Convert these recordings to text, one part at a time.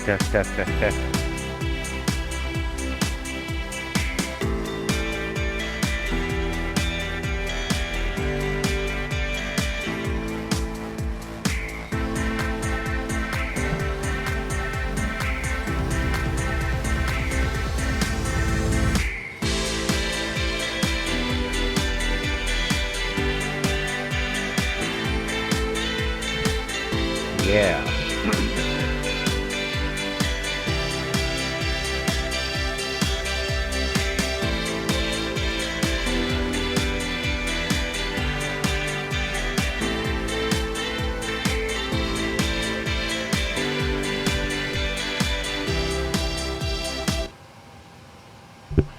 Test, test, test, test. Yeah.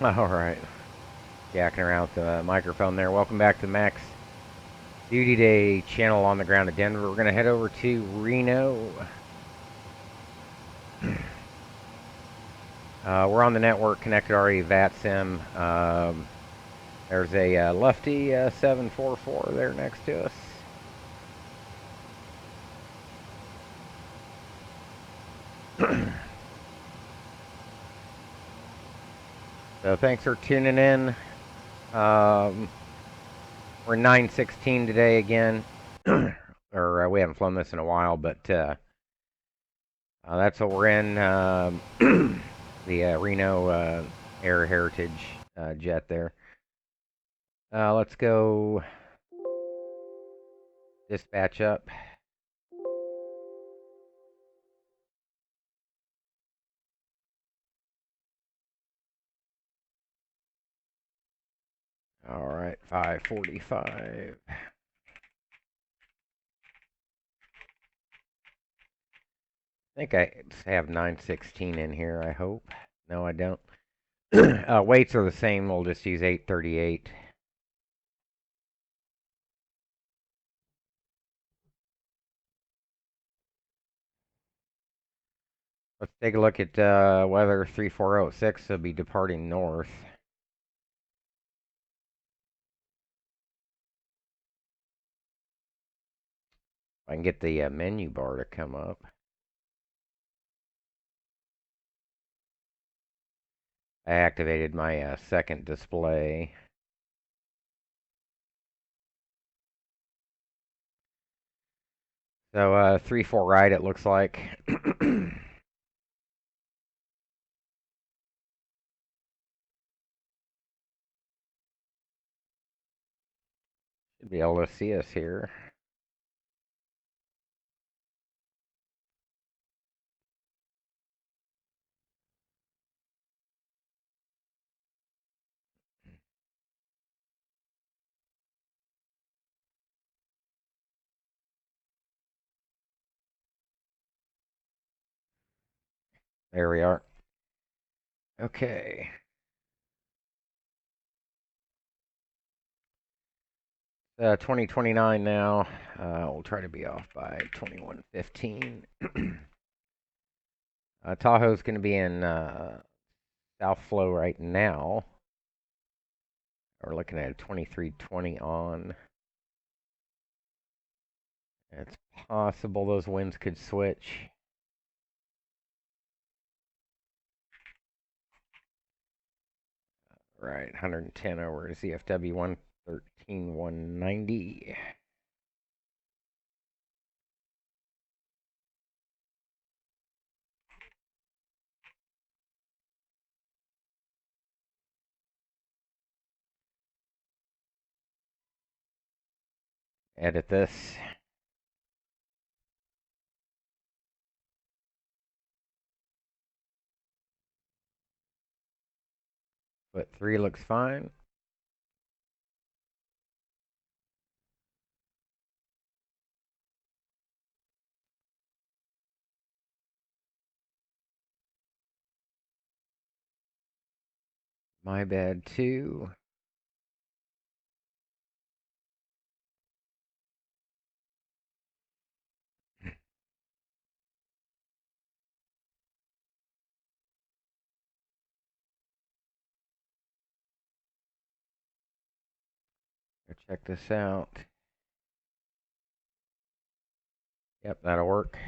All right. Jacking around with the microphone there. Welcome back to Max Duty Day channel on the ground at Denver. We're going to head over to Reno. We're on the network connected already, Vatsim. There's a lefty 744 there next to us. So thanks for tuning in. We're 9:16 today again. Or we haven't flown this in a while, but that's what we're in. The Reno Air Heritage jet there. Let's go dispatch up. All right, 545. I think I have 916 in here, I hope. No, I don't. Weights are the same. We'll just use 838. Let's take a look at weather 3406. Will be departing north. If I can get the menu bar to come up. I activated my second display. So 3-4 right, it looks like. Should be able to see us here. There we are. Okay. 2029 now. We'll try to be off by 2115. Tahoe's going to be in South Flow right now. We're looking at a 2320 on. It's possible those winds could switch. Right, 110 over ZFW 113 190. Edit this. Foot 3 looks fine. My bad, 2. Check this out. Yep, that'll work.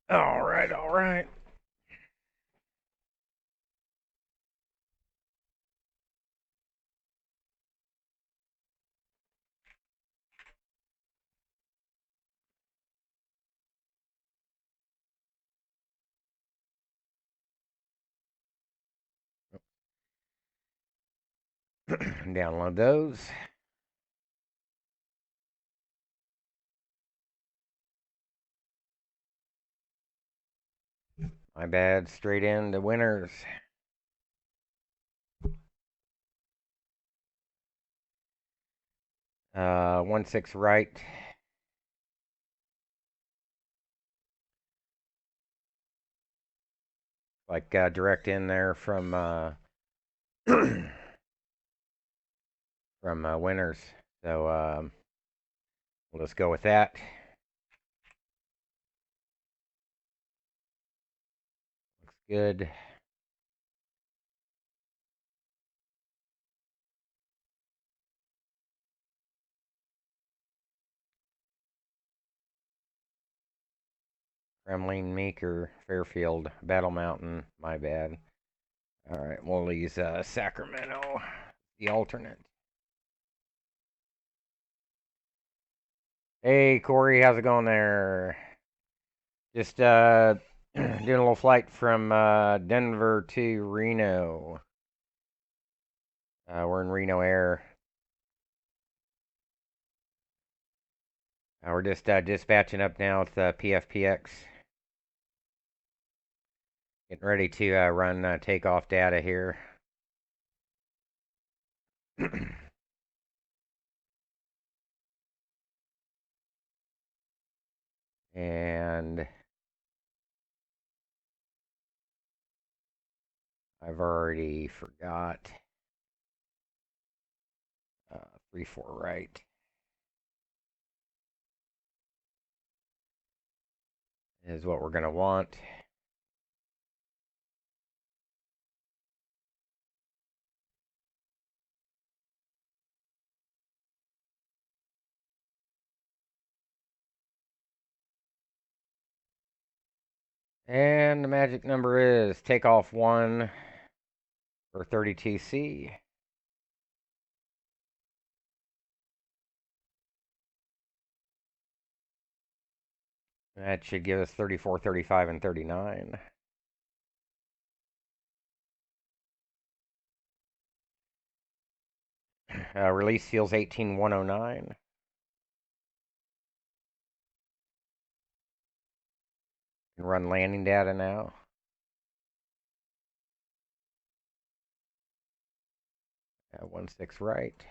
All right, all right. Download those. My bad. Straight into winners. 1-6 right. Like direct in there from from winners. So we'll just go with that. Looks good. Kremlin, Meeker, Fairfield, Battle Mountain. My bad. All right, we'll use Sacramento, the alternate. Hey, Corey, how's it going there? Just doing a little flight from Denver to Reno. We're in Reno Air. We're just dispatching up now with PFPX. Getting ready to run takeoff data here. And I've already forgot 3-4 right is what we're going to want. And the magic number is takeoff 1 for 32C. That should give us 34, 35, and 39. Release seals 18109. Can run landing data now. 1-6 right.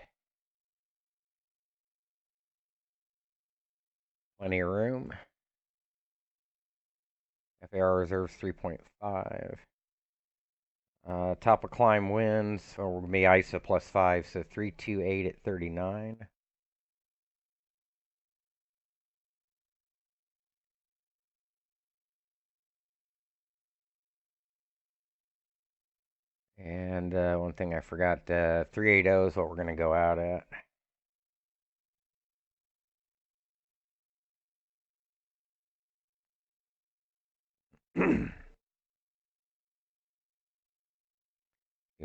Plenty of room. FAR reserves 3.5. Top of climb winds, or we're going to be ISO +5, so 328 at 39. And one thing I forgot, 380 is what we're going to go out at.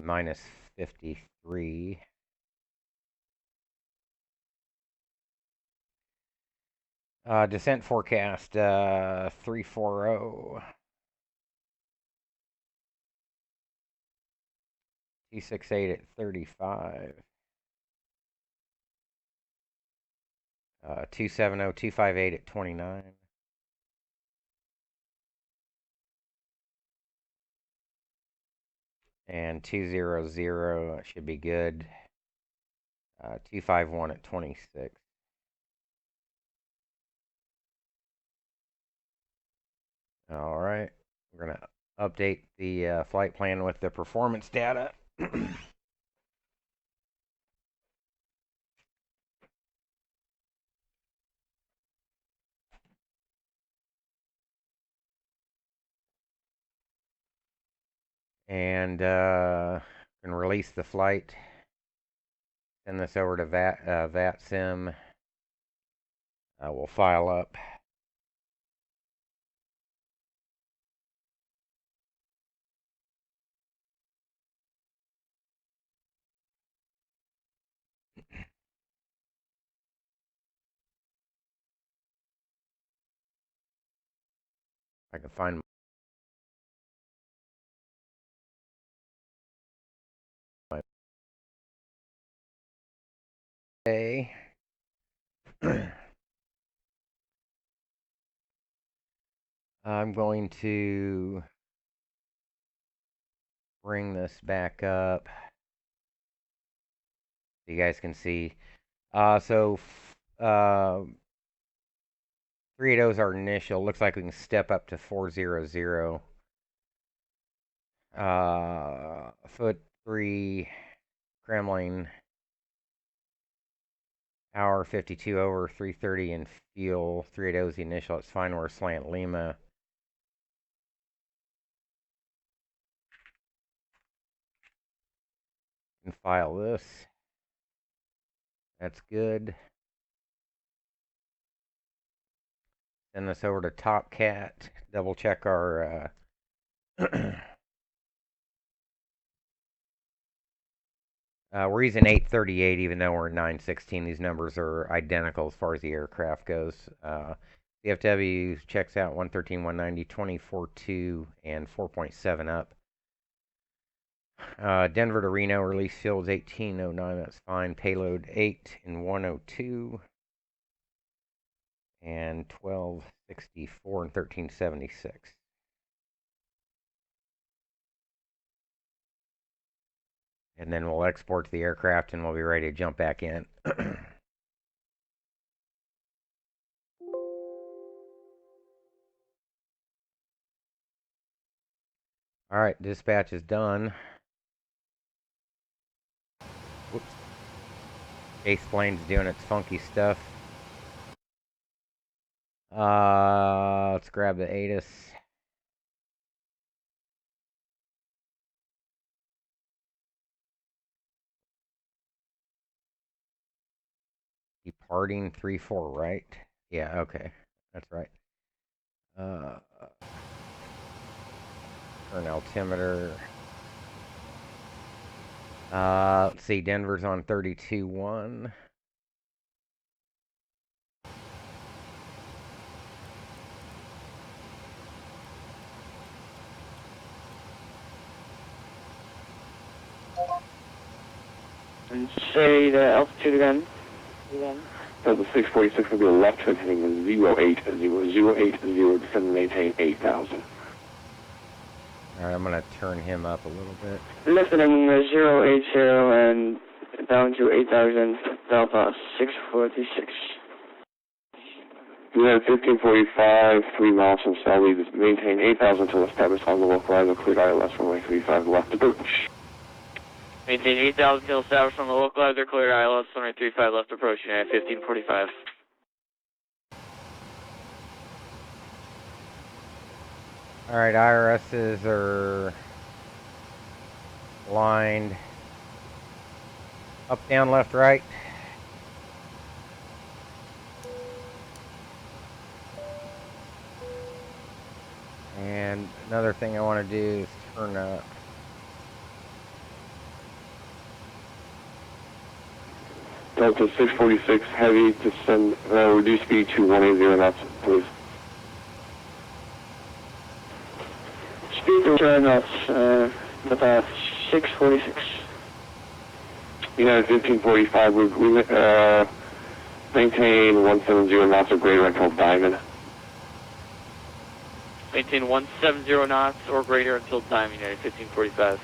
Minus 53. Descent forecast 340. T68 at 35. 270, 258 at 29. And 200 should be good. 251 at 26. All right. We're going to update the flight plan with the performance data. And can release the flight. Send this over to Vatsim. We'll file up. I can find my way. I'm going to bring this back up so you guys can see. So 380 is our initial. Looks like we can step up to 400. Foot 3, Kremlin, hour 52 over 330 and fuel. 380 is the initial. It's fine. We're slant Lima. And file this. That's good. Send this over to TOPCAT. Double check our we're using 838 even though we're 916. These numbers are identical as far as the aircraft goes. CFW checks out 113, 190, 24.2, and 4.7 up. Denver to Reno, release fields 1809, that's fine. Payload 8 and 102. And 1264 and 1376. And then we'll export to the aircraft and we'll be ready to jump back in. Alright, dispatch is done. Whoops. Base plane's doing its funky stuff. Let's grab the ATIS. Departing 3-4, right? Yeah, okay. That's right. Turn altimeter. Let's see, Denver's on 32.1. And say the altitude again. So the 646 will be a left turn heading 080, 080, descend and maintain 8,000. Alright, I'm going to turn him up a little bit. Lifting 080 and down to 8,000, Delta 646. Unit 1545, 3 miles from Sally, maintain 8,000 until established on the localizer, cleared ILS runway 35 left approach. Maintain 8,000 until established on the localizer, cleared ILS runway 35 left approach, United 1545. Alright, IRSs are lined up, down, left, right. And another thing I want to do is turn up. Delta 646, heavy, descend, reduce speed to 180 knots, please. Speed to 2 knots, Delta 646. United 1545, we maintain 170 knots or greater until Diamond. Maintain 170 knots or greater until Diamond, United 1545.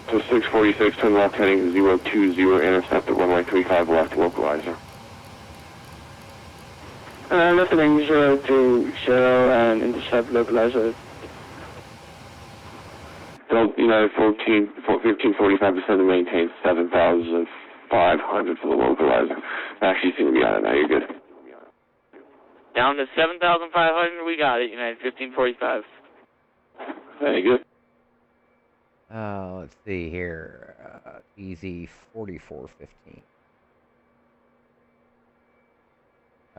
To 646, turn left heading 020, intercept at runway 35 left, localizer. Lifting 020 and intercept localizer. United 1545, descend and maintain 7,500 for the localizer. Actually, you seem to be on it now, you're good. Down to 7,500, we got it, United 1545. Very good. Let's see here. Easy 4415.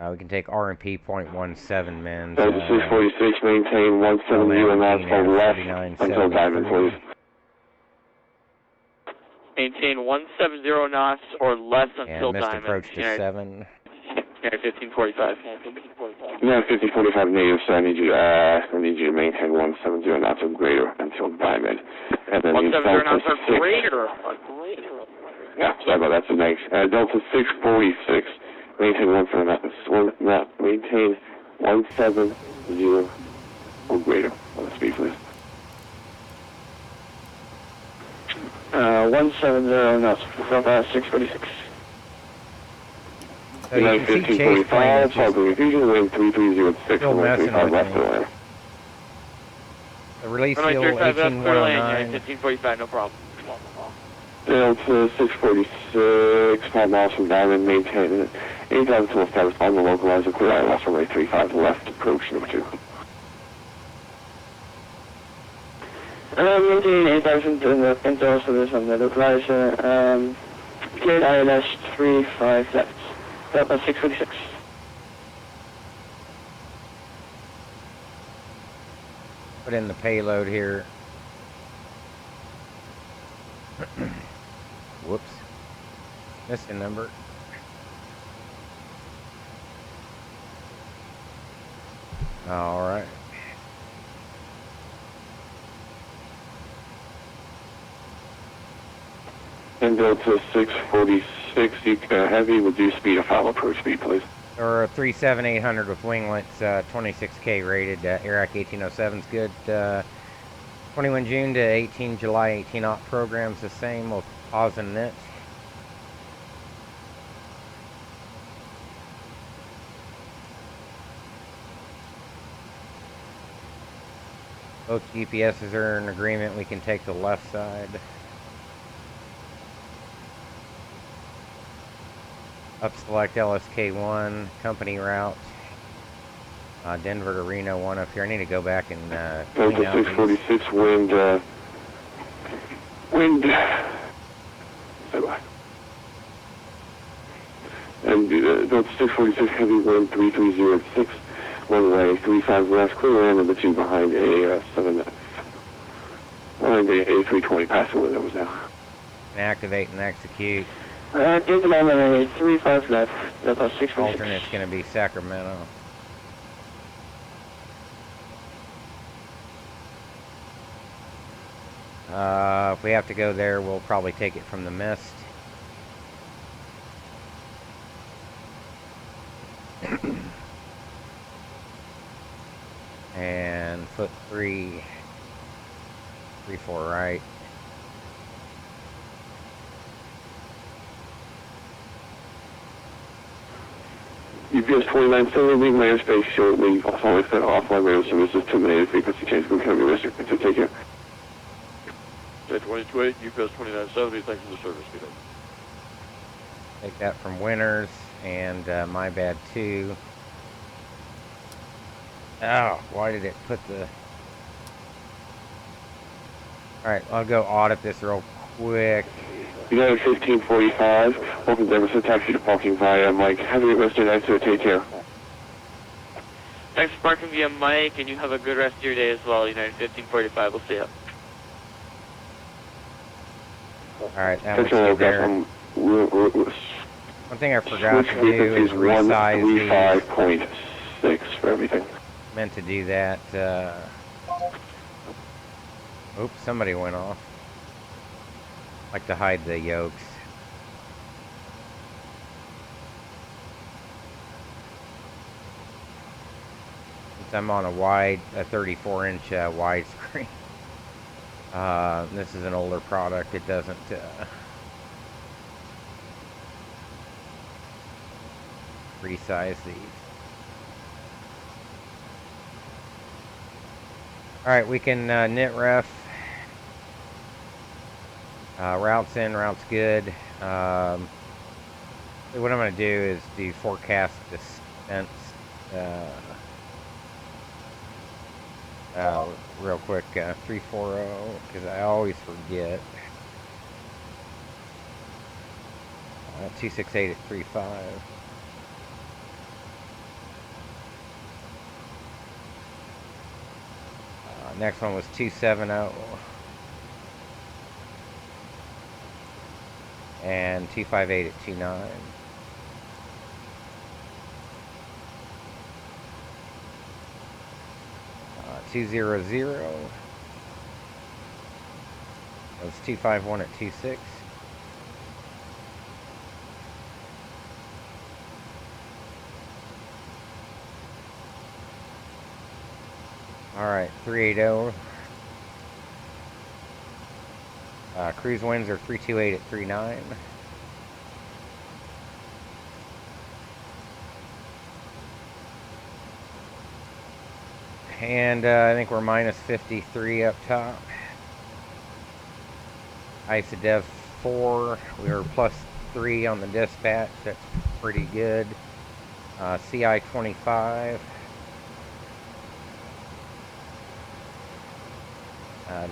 We can take RMP 0.17 men. So 646, maintain 170 knots for left until Diamond, please. Maintain 170 knots or less until And missed diamond. approach to 7. United 1545. No, 1545 native, so I need you to maintain 170 knots or greater until diamond. And then 170 knots or 6. greater. Yeah, sorry about that. So next, Delta 646, maintain 170 or greater on the speed, please. 170 knots from 646. So you can see Chase Plane is just Fusion, wind 3306, still messing with left me. away. The release Runway fuel 35, that's clear lane, United 18109. 1545, no problem. Delta 646, 5 miles from Diamond, maintain 8,000 to establish on the localizer, clear ILS runway 35, left approach number 2. Maintain 8,000 into service on the localizer, cleared ILS 35 left, Delta 646. Put in the payload here. Whoops. Missed a number. Alright. And Delta 646, you heavy, reduce speed of final approach speed, please. Or 37800 with winglets, 26K rated. Iraq 1807's good. 21 June to 18 July 18 op program's the same. We'll pause in it. Both GPSs are in agreement. We can take the left side. Up select LSK1, company route. Denver to Reno 1 up here. I need to go back and clean Delta out 646, wind, say bye. And Delta 646, heavy wind 3306, runway 35 left, clear land number 2 behind a 7, behind a A320 passenger window was now. and activate and execute. Into runway 35 left, Delta 646. Alternate's going to be Sacramento. If we have to go there, we'll probably take it from the mist. And foot 3, 4 right. UPS 2970, leave my airspace shortly. Also, always set offline radio services, terminated frequency change, can be restricted, so take care. J2228, UPS 2970, thanks for the service, Peter. Take that from Winners and my bad too. Oh, why did it put the... Alright, I'll go audit this real quick. United 1545, welcome to Everson, taxi to parking via Mike. Have a good rest of your night, so take care. Thanks for parking via Mike, and you have a good rest of your day as well, United 1545. We'll see you. Alright, that was good there. One thing I forgot to do is resize these. 5.6 for everything. Meant to do that. Oops, somebody went off. Like to hide the yokes. Since I'm on a 34-inch widescreen. This is an older product. It doesn't resize these. Alright, we can knit ref. Route's in, route's good. What I'm going to do is do forecast descents real quick. 340, because I always forget. 268 at 35. Next one was 270. And 258 at 29. Uh, 200. That's 251 at 26. Alright, 380. Cruise winds are 328 at 39. And I think we're minus 53 up top. ISA Dev 4, we were plus 3 on the dispatch. That's pretty good. CI 25.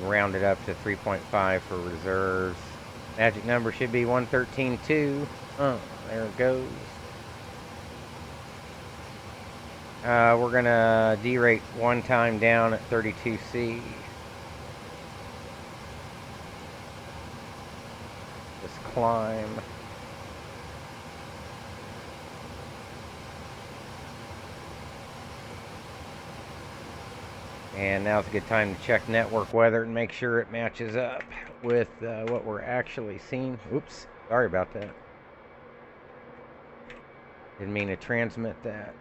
Round it up to 3.5 for reserves. Magic number should be 113.2. Oh, there it goes. We're gonna derate one time down at 32C. Just climb. And now's a good time to check network weather and make sure it matches up with what we're actually seeing. Oops, sorry about that. Didn't mean to transmit that.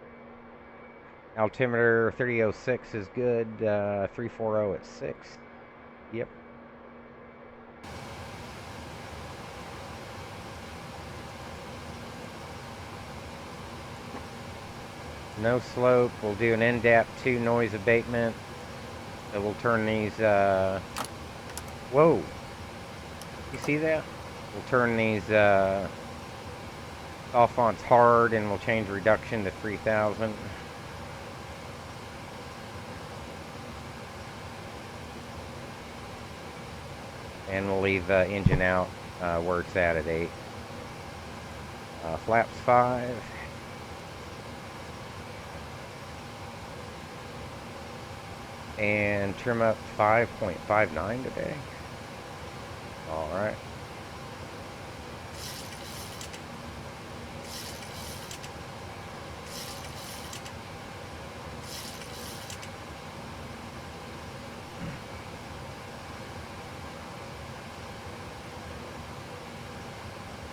Altimeter 3006 is good. 340 at 6. Yep. No slope. We'll do an NDAP 2 noise abatement. So we'll turn these, whoa, you see that? We'll turn these soft fonts hard and we'll change reduction to 3000. And we'll leave engine out where it's at 8. Flaps 5. And trim up 5.59 today. All right.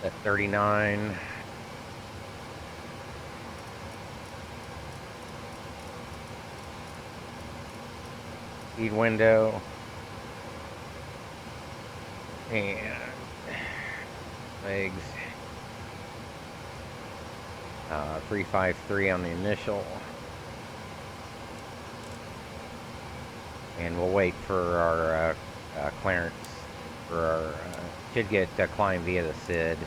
At 39. Speed window. And legs. 353 on the initial. And we'll wait for our clearance for our should get climb via the SID.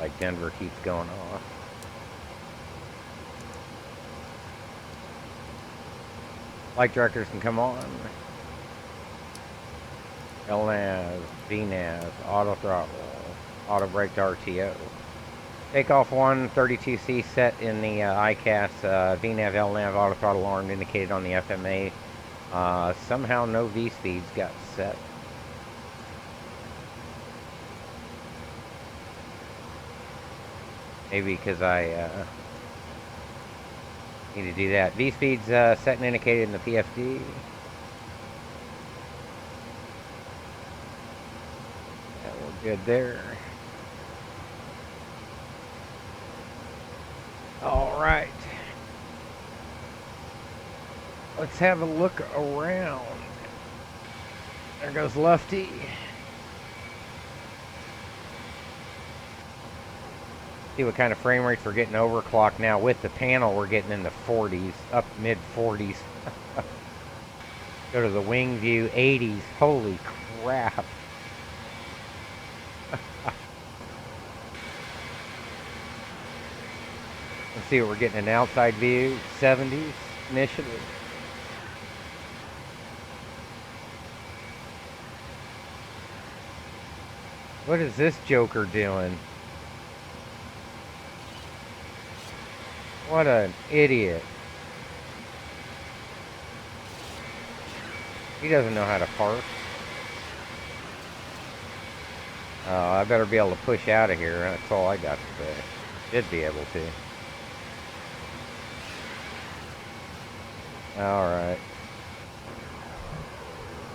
Like Denver keeps going off. Flight directors can come on. LNAV, VNAV, auto throttle, auto brake to RTO. Takeoff 1, 32C set in the ICAS, VNAV, LNAV, auto throttle armed indicated on the FMA. Somehow no V-speeds got set. Maybe because I need to do that. V-speeds set and indicated in the PFD. Yeah, we're good there. All right. Let's have a look around. There goes Lufty. See what kind of frame rates we're getting overclocked now. With the panel, we're getting in the 40s, up mid 40s. Go to the wing view, 80s. Holy crap. Let's see what we're getting in outside view, 70s initially. What is this joker doing? What an idiot. He doesn't know how to parse. I better be able to push out of here. That's all I got to say. Should be able to. Alright.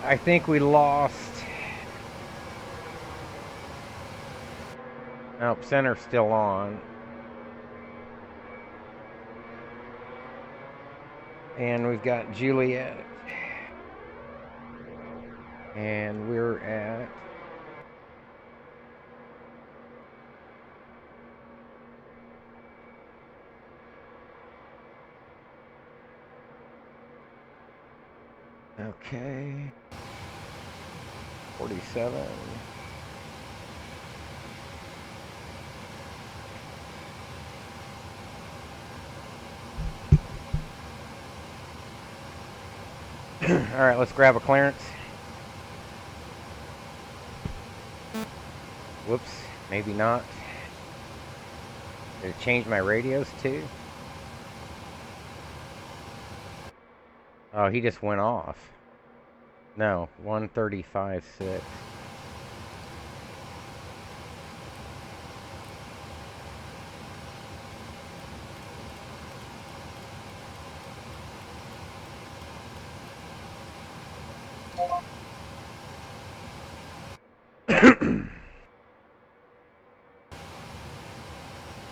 I think we lost. Nope, center's still on. And we've got Juliet. And we're at... Okay. 47. Alright, let's grab a clearance. Whoops, maybe not. Did it change my radios too? Oh, he just went off. No, 135.6.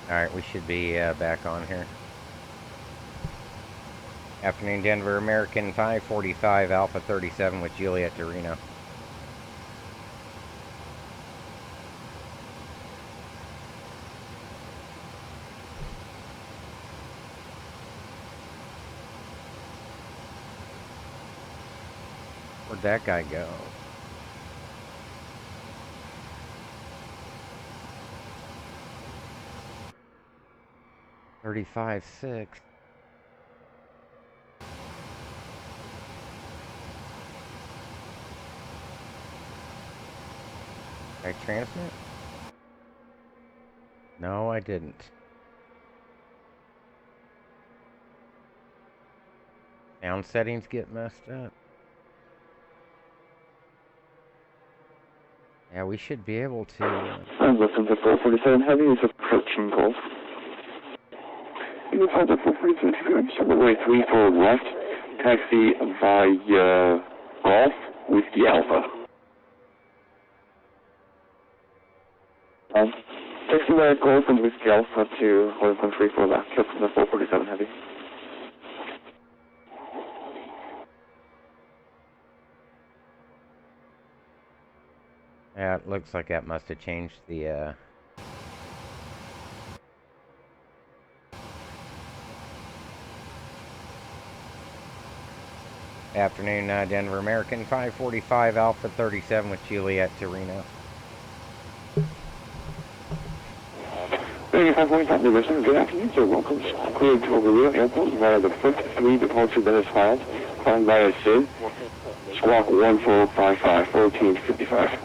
Alright, we should be back on here. Afternoon, Denver, American 545, Alpha 37 with Juliet to Reno. Where'd that guy go? $35.6. Did I transmit? No, I didn't. Sound settings get messed up. Yeah, we should be able to... I'm looking for 447 Heavy is approaching Gulf. You can find the 447 Heavy, runway 3 forward left, taxi via Golf with the Alpha. Taxi via Golf and with the Alpha to 1.34 left, kept the 447 Heavy. Yeah, it looks like that must have changed the, Afternoon, Denver, American 545, Alpha 37 with Juliet to Reno. 545 Division, good afternoon, sir. Welcome. Cleared to Overview Airport via the first 3 departure that is filed. Flying via SID. Squawk 1455, 1455.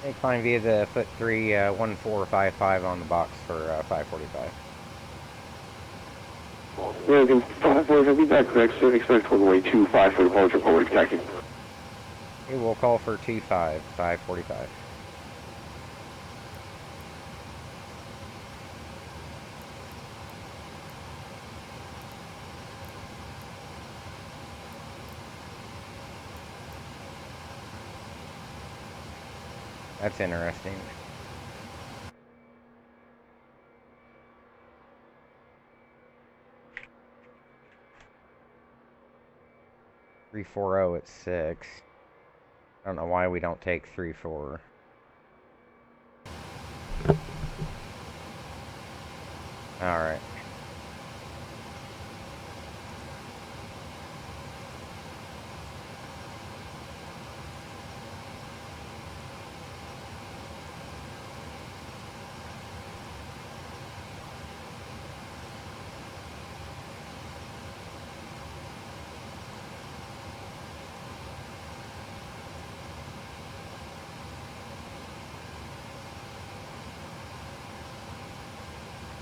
Take fine via the foot 3, 1455 on the box for 545. American 545, be back correct, sir. Expect runway 25 for departure forward taxi. Okay, we'll call for 25, 545. That's interesting. $340 at 6. I don't know why we don't take 34. Alright.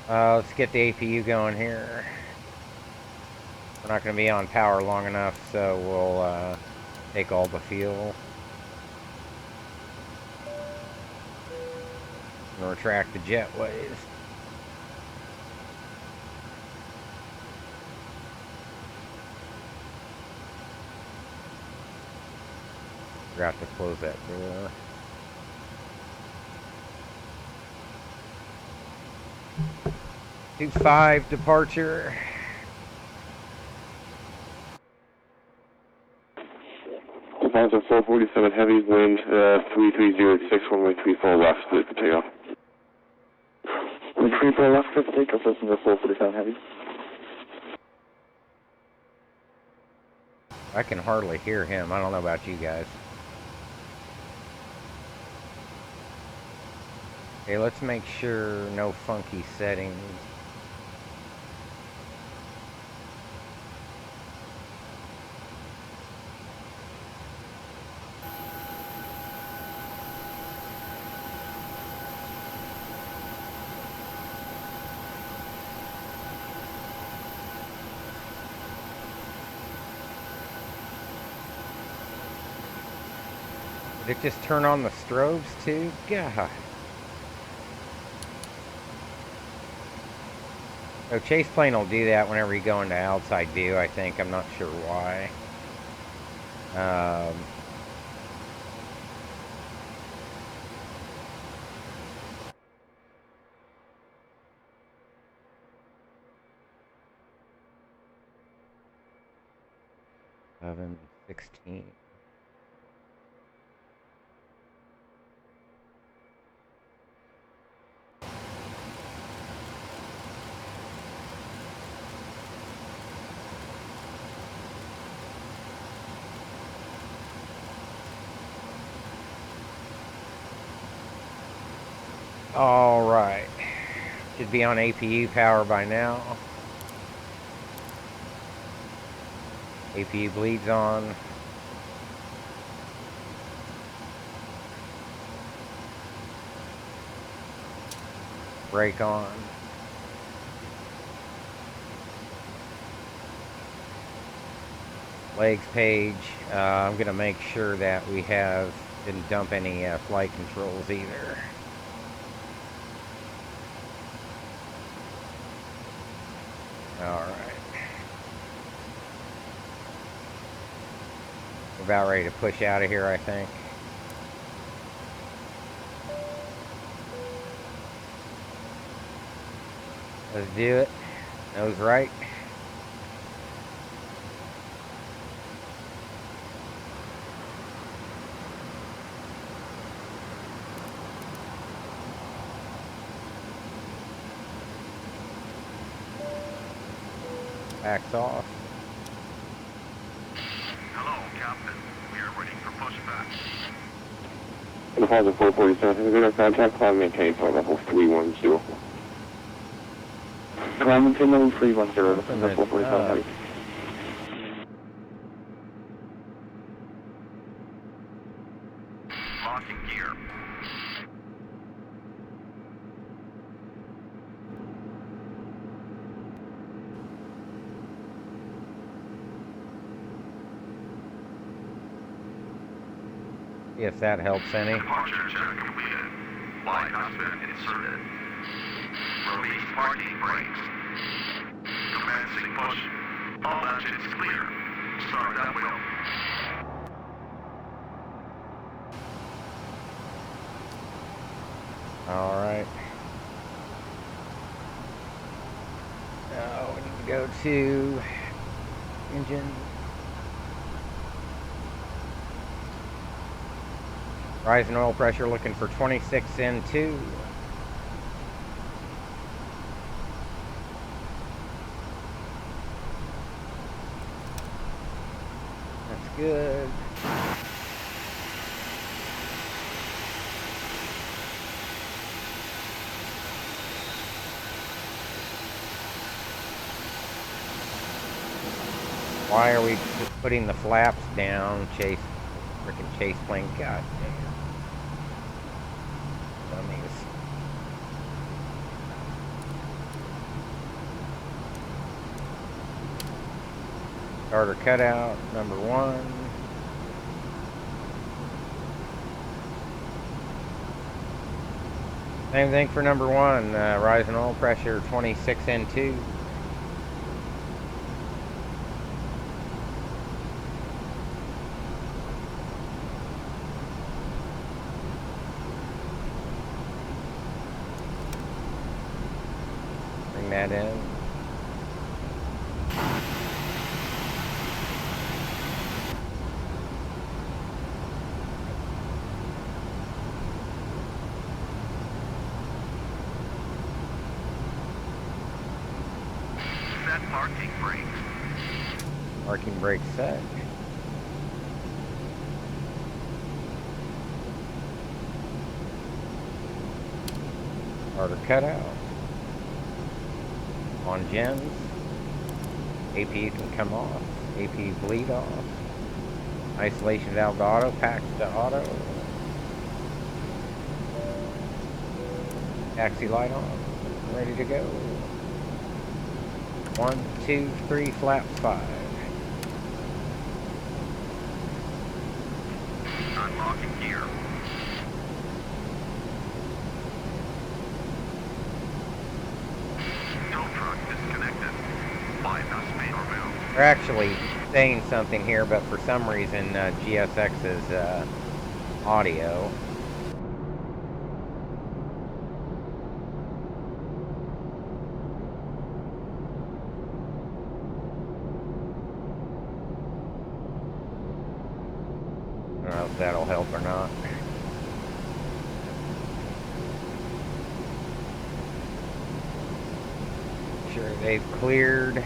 Let's get the APU going here. We're not going to be on power long enough, so we'll take all the fuel. And retract the jetways. Forgot to close that door. Two-5 departure. Deposit 447 heavy, wind 3306, runway 34 left, clear for takeoff. With 34 left, clear for takeoff, listen to 447 heavy. I can hardly hear him. I don't know about you guys. Okay, let's make sure no funky settings. Did it just turn on the strobes too? God. So chase plane will do that whenever you go into outside view, I think. I'm not sure why. 11:16. All right. Should be on APU power by now. APU bleeds on. Brake on. Legs page. I'm going to make sure that we didn't dump any flight controls either. All right. We're about ready to push out of here, I think. Let's do it. Nose right. Backs off. Hello, Captain. We are waiting for pushback. Deposit 447, have a good contact, climb maintain for level 310. Climb maintain level 310, listen to 447 heavy. Locking gear. If that helps any. Departure check completed. Light has been inserted. Release parking brakes. Commencing push. All engines clear. Start at will. All right. Now we need to go to engine. Rise in oil pressure looking for 26 N2. That's good. Why are we just putting the flaps down? Freaking chase plane. God damn. Dummies. Starter cutout, number 1. Same thing for number 1, rising oil pressure 26N2. Bring that in. Set parking brakes. Parking brake set. Starter cutout. On gens. AP can come off. AP bleed off. Isolation valve to auto. Packs to auto. Taxi light on. Ready to go. 1, 2, 3, flaps 5. Unlocking gear. Tow truck disconnected. Bypass main removed. They're actually saying something here, but for some reason, GSX's audio. I don't know if that'll help or not. Sure, they've cleared.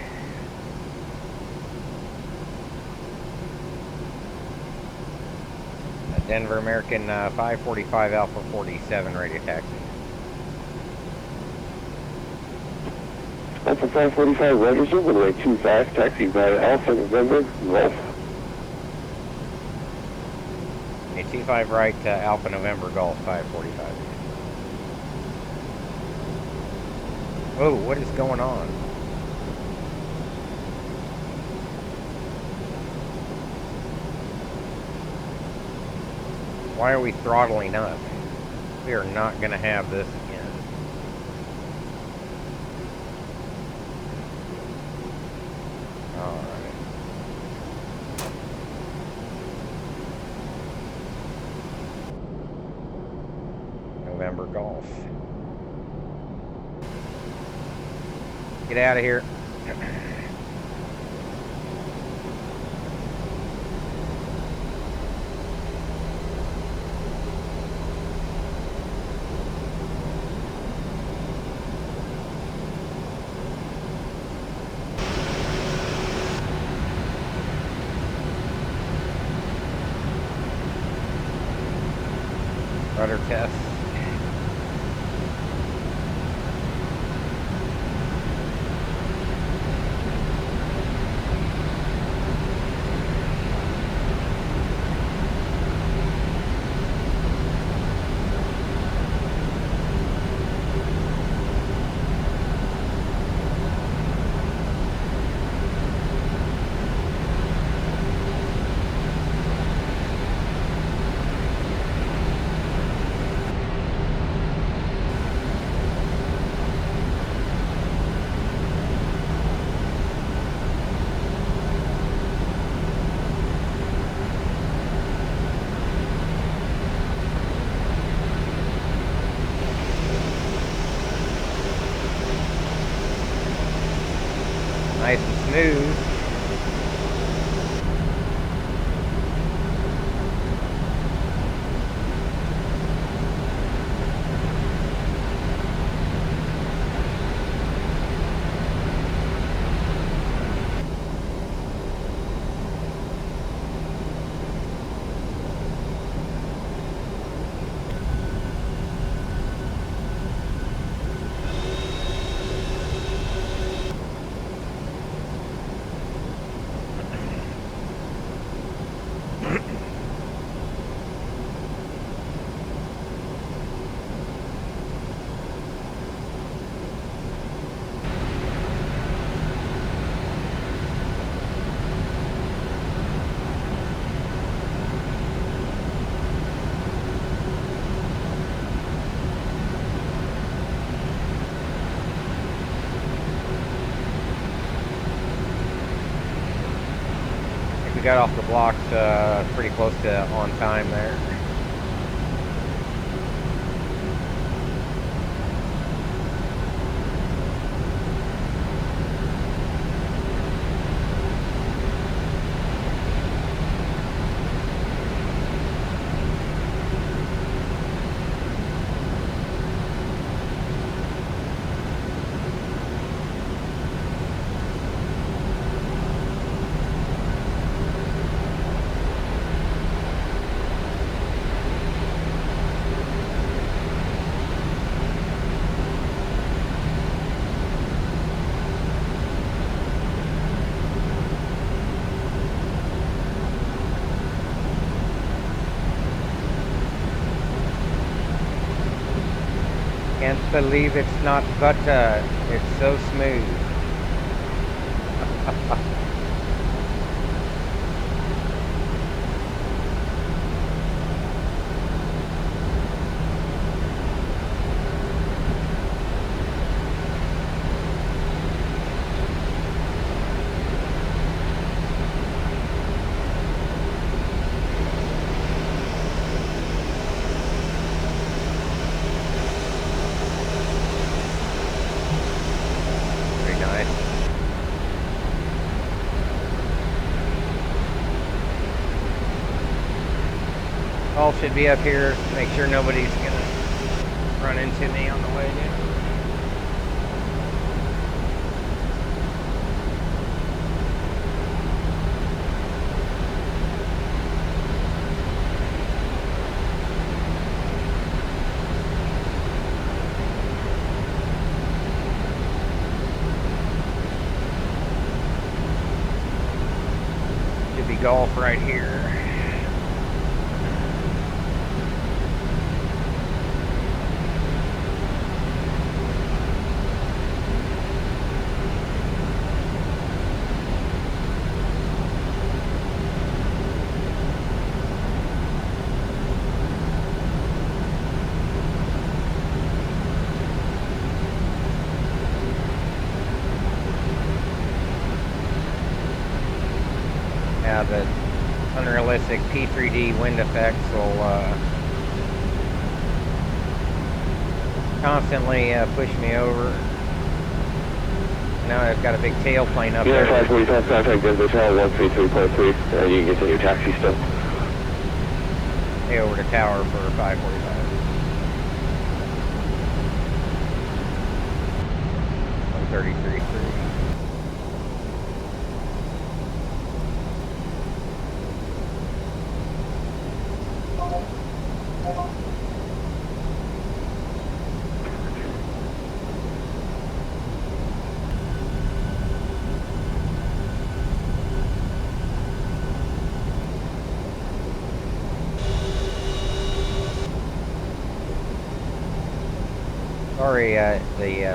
Denver American 545 Alpha 47 radio taxi. Alpha 545 register, runway 25, taxi via Alpha November Golf. A 25 right to Alpha November Golf 545. Whoa, what is going on? Why are we throttling up? We are not going to have this again. Alright. November Golf. Get out of here. Rudder test. Nice and smooth. got off the blocks pretty close to on time there. Can't believe it's not butter. It's so smooth. All should be up here. Make sure nobody's gonna run into me on the way down. Should be golf right here. Yeah, the unrealistic P3D wind effects will constantly push me over. Now I've got a big tailplane up there. 545, contact Denver Tower 133.3, you can get to your taxi still. Hey, over to tower for 545. $133.3. Sorry, the I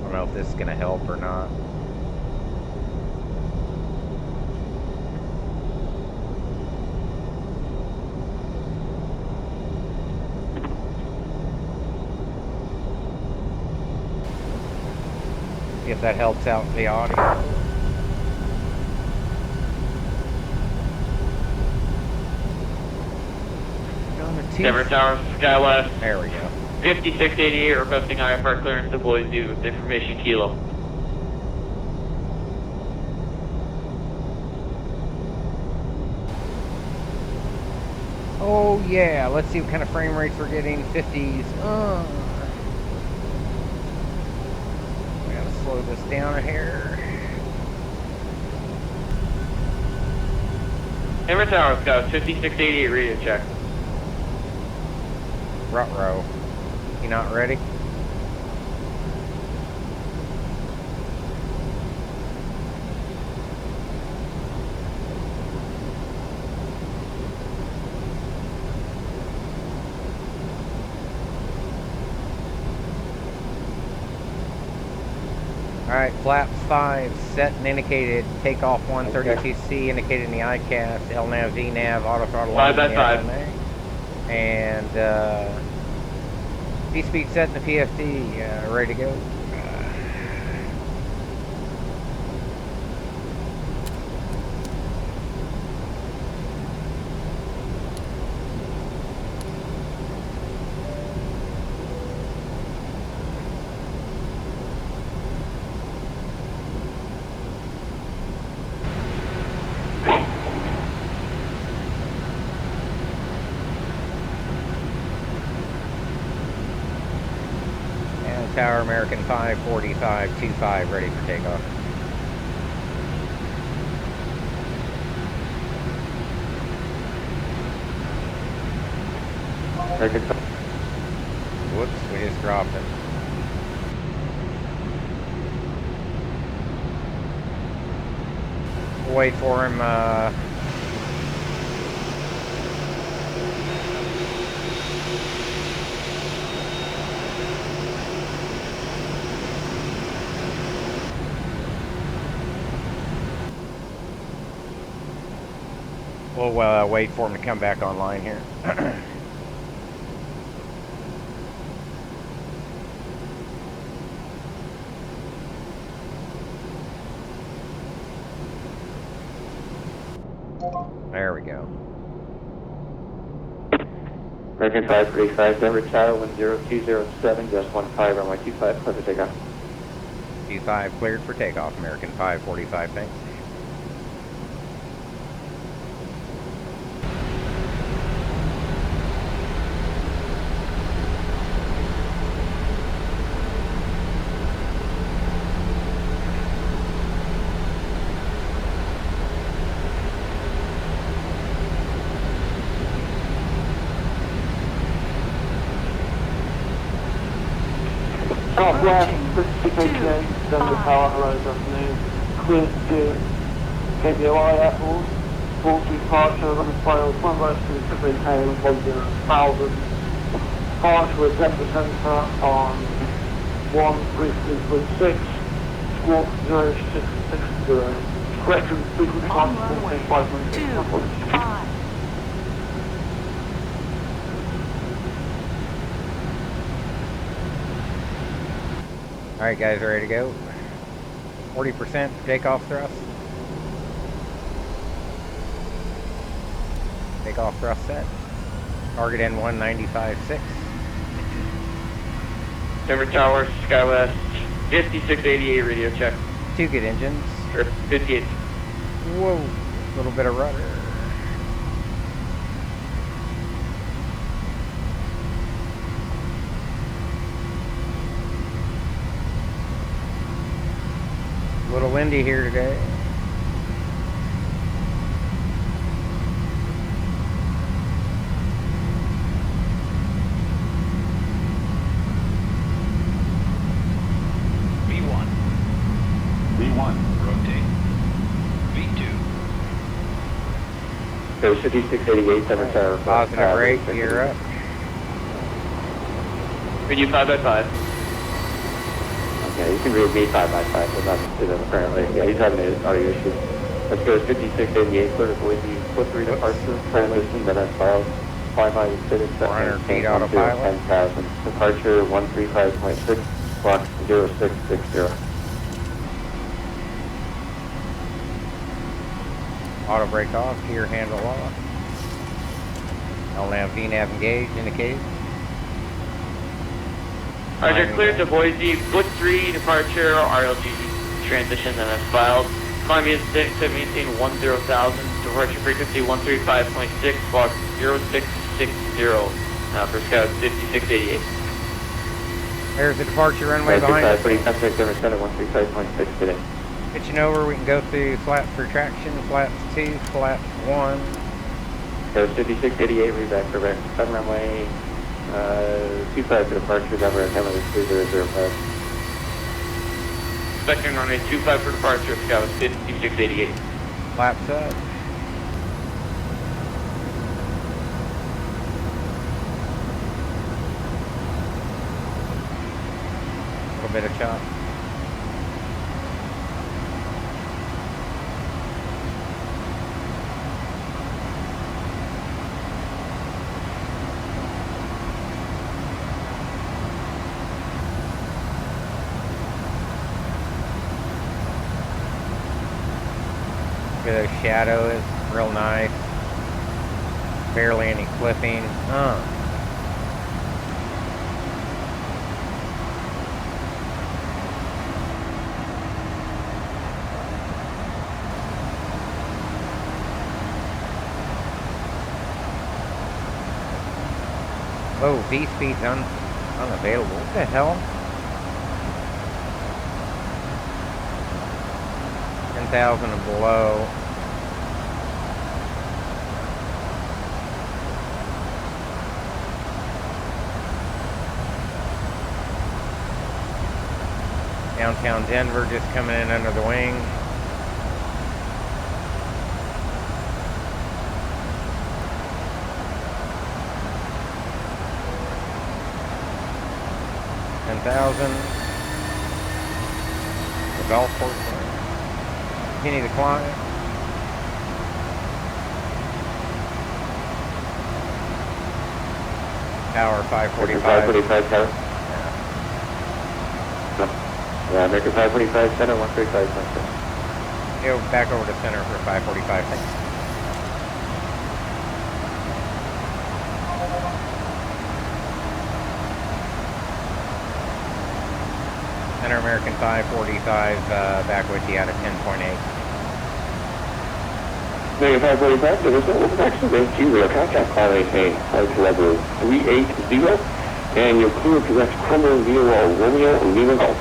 don't know if this is gonna help or not. See if that helps out the audio. Denver Tower, Skywest. There we go. 5688 requesting IFR clearance to Boise with information Kilo. Oh yeah, let's see what kind of frame rates we're getting. 50s. We gotta slow this down here. Denver Tower, Scout, 5688 radio check. Ruh-roh. You not ready? Alright, flaps 5 set and indicated. Takeoff 132C indicated in the ICAS. LNAV, VNAV, auto throttle. 5 by 5. And D-speed set in the PFD, ready to go. Tower American 545.25 ready for takeoff. Whoops, we just dropped it. We'll wait for him. We'll wait for him to come back online here. There we go. American 545, Denver Tower 10207, just 15, runway 25, clear for takeoff. 25 cleared for takeoff, American 545, thanks. Southwest 58, Denver Tower, hello, good afternoon. Clear to KBOI Airport, full departure, running file, sunrise to Pacific Hail 10,000. Departure with Denver Center on 133.6, squawk 0660. Correction, frequency constant 5.6. Alright guys, ready to go? 40% takeoff thrust. Takeoff thrust set. Target N195.6. Denver Tower, Skywest, 5688 radio check. 2 good engines. Or 58. Whoa, a little bit of rudder. A little windy here today. V1, rotate. V2. Go 5688, Denver Tower. Positive rate, gear up. Read you 5x5. Yeah, you can read me 5x5, but not to them apparently. Yeah, he's having an audio issue. Let's go 5688, clear to Boise, put 3 departures, transition, then that's filed. Fly by the city, 400 feet autopilot. 10,000. Departure 135.6, clock 0660. Auto brake off, gear handle off. LNAV, VNAV engaged, indicated. Roger, cleared to Boise, Book 3, departure, RLG transition, then that's filed. Columbia 6, 17, 10,000, departure frequency 135.6, squawk 0660, for Scout 5688. There's the departure runway behind us. Pretty contact Denver Center 135.6 today. Pitching over, we can go through flaps for traction, flaps 2, flaps 1. So 5688, reback for back 7 runway, 25 for departure, Denver, Hamlet 3005. Expecting runway 25 for departure, Scout 5688. Flaps up. A little bit of chop. Look at those shadows, real nice. Barely any clipping. Oh, V-speed's unavailable. What the hell? 10,000 and below. Downtown Denver just coming in under the wing. The golf course. Continue to climb. Tower 545. 545 tower. Yeah, American 545 center, 135 center. Go back over to center for 545. Thanks. Center American 545, back with you out of 10.8. American 545, there is no actually there's zero contact calling a flight level 380, and you're clear to that's Kremlin, Romeo, and Lima Golf.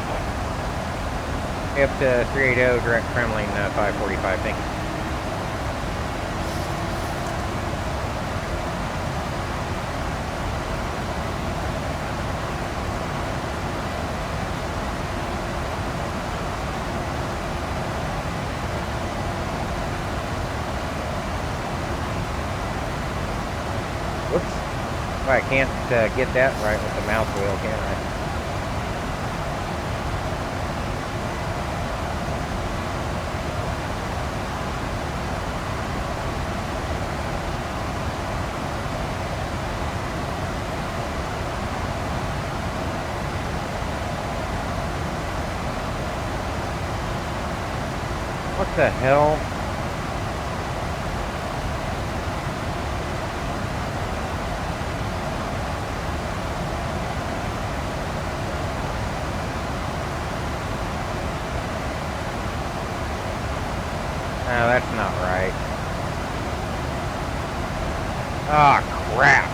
Up to 380, direct Kremlin, 545, thank you. Whoops. Well, I can't get that right with the mouse wheel, can I? What the hell? No, that's not right. Ah, crap.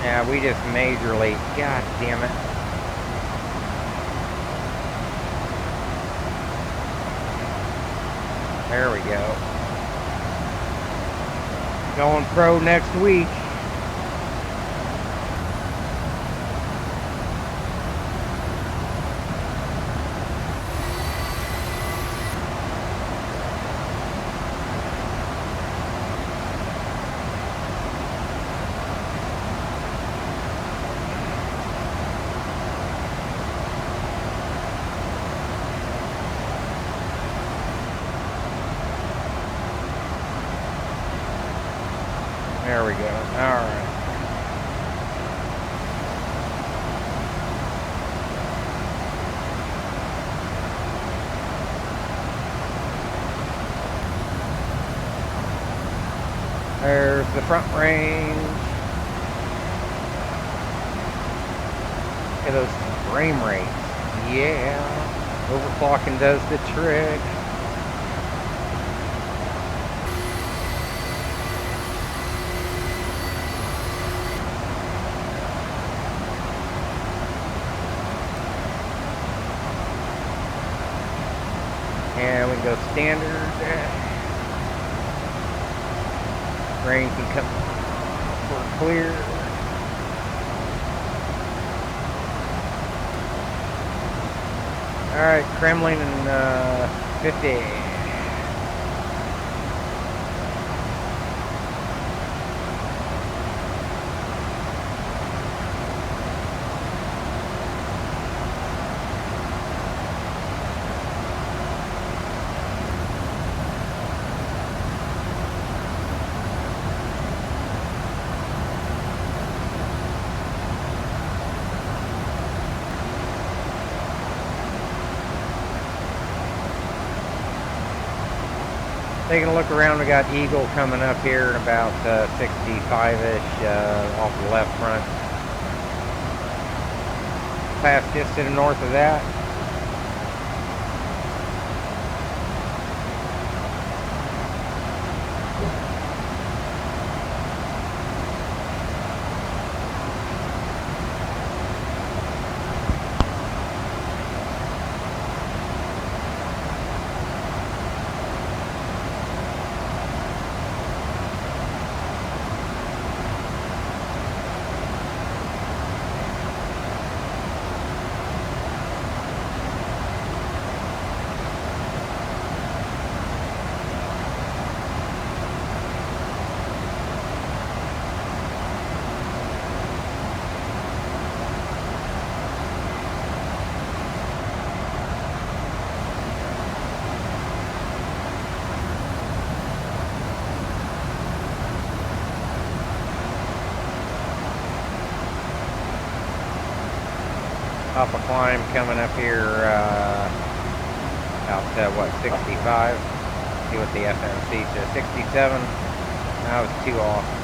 Yeah, we just majorly, god damn it. There we go. Going pro next week. There we go. All right. There's the front range. Look at those frame rates. Yeah. Overclocking does the trick. And we can go standard. Rain can come for clear. Alright, Kremlin and 50. Taking a look around, we got Eagle coming up here at about 65-ish off the left front. Pass just to the north of that. Up a climb coming up here out to what, 65? See what the FMC says. 67. That was 2 off.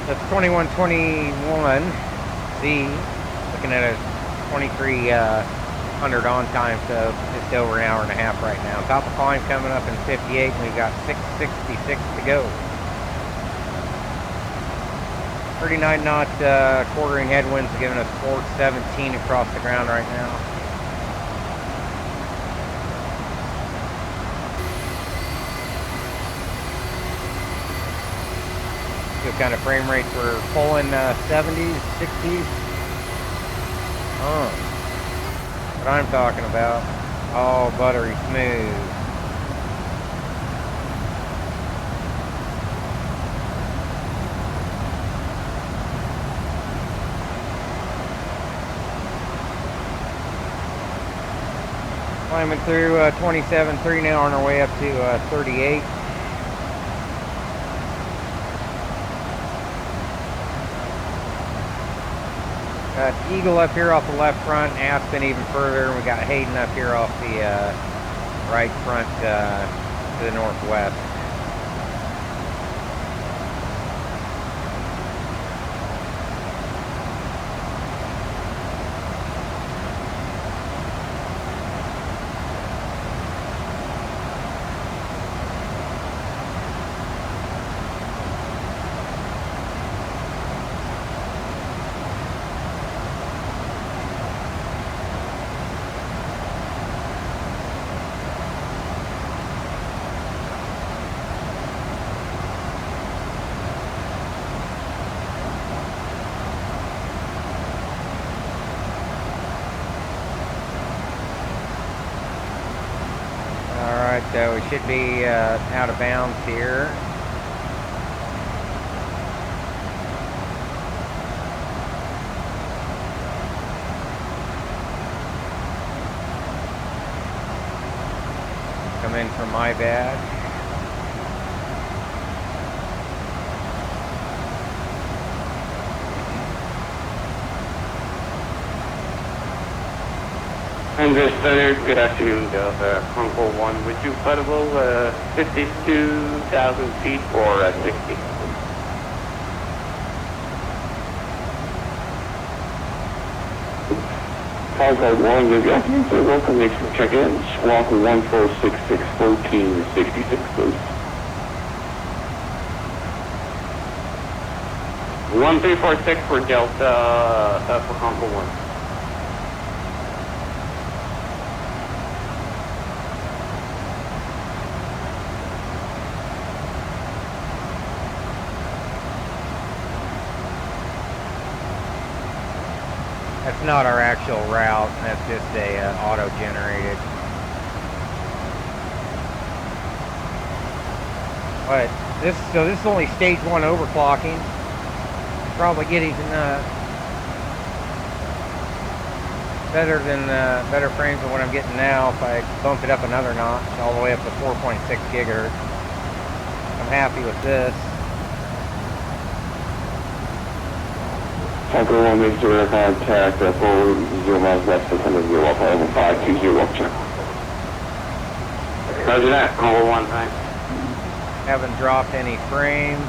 That's 2121 Z, looking at a 2300 on time, so just over an hour and a half right now. Top of climb coming up in 58, and we got 666 to go. 39 knot quartering headwinds giving us 417 across the ground right now. What kind of frame rates we're pulling? 70s, 60s. What I'm talking about. Oh, buttery smooth. Climbing through 27.3 now, on our way up to 38. Got Eagle up here off the left front, Aspen even further, and we got Hayden up here off the right front to the northwest. So we should be out of bounds here. Come in from my bad. Center, good afternoon, Delta. Concord 1, would you credible 52,000 feet or 60? Oswald 1, good afternoon, sir. Welcome to check-in. Squawk 1466-1466, please. 1346 for Delta, for Concord 1. That's not our actual route. That's just a auto-generated. But this is only stage 1 overclocking. Probably getting better frames than what I'm getting now if I bump it up another notch all the way up to 4.6 gigahertz. I'm happy with this. Tanker 1 makes direct contact at 40 miles west of 100 over 520 check. Roger that, Concord 1, thanks. Haven't dropped any frames.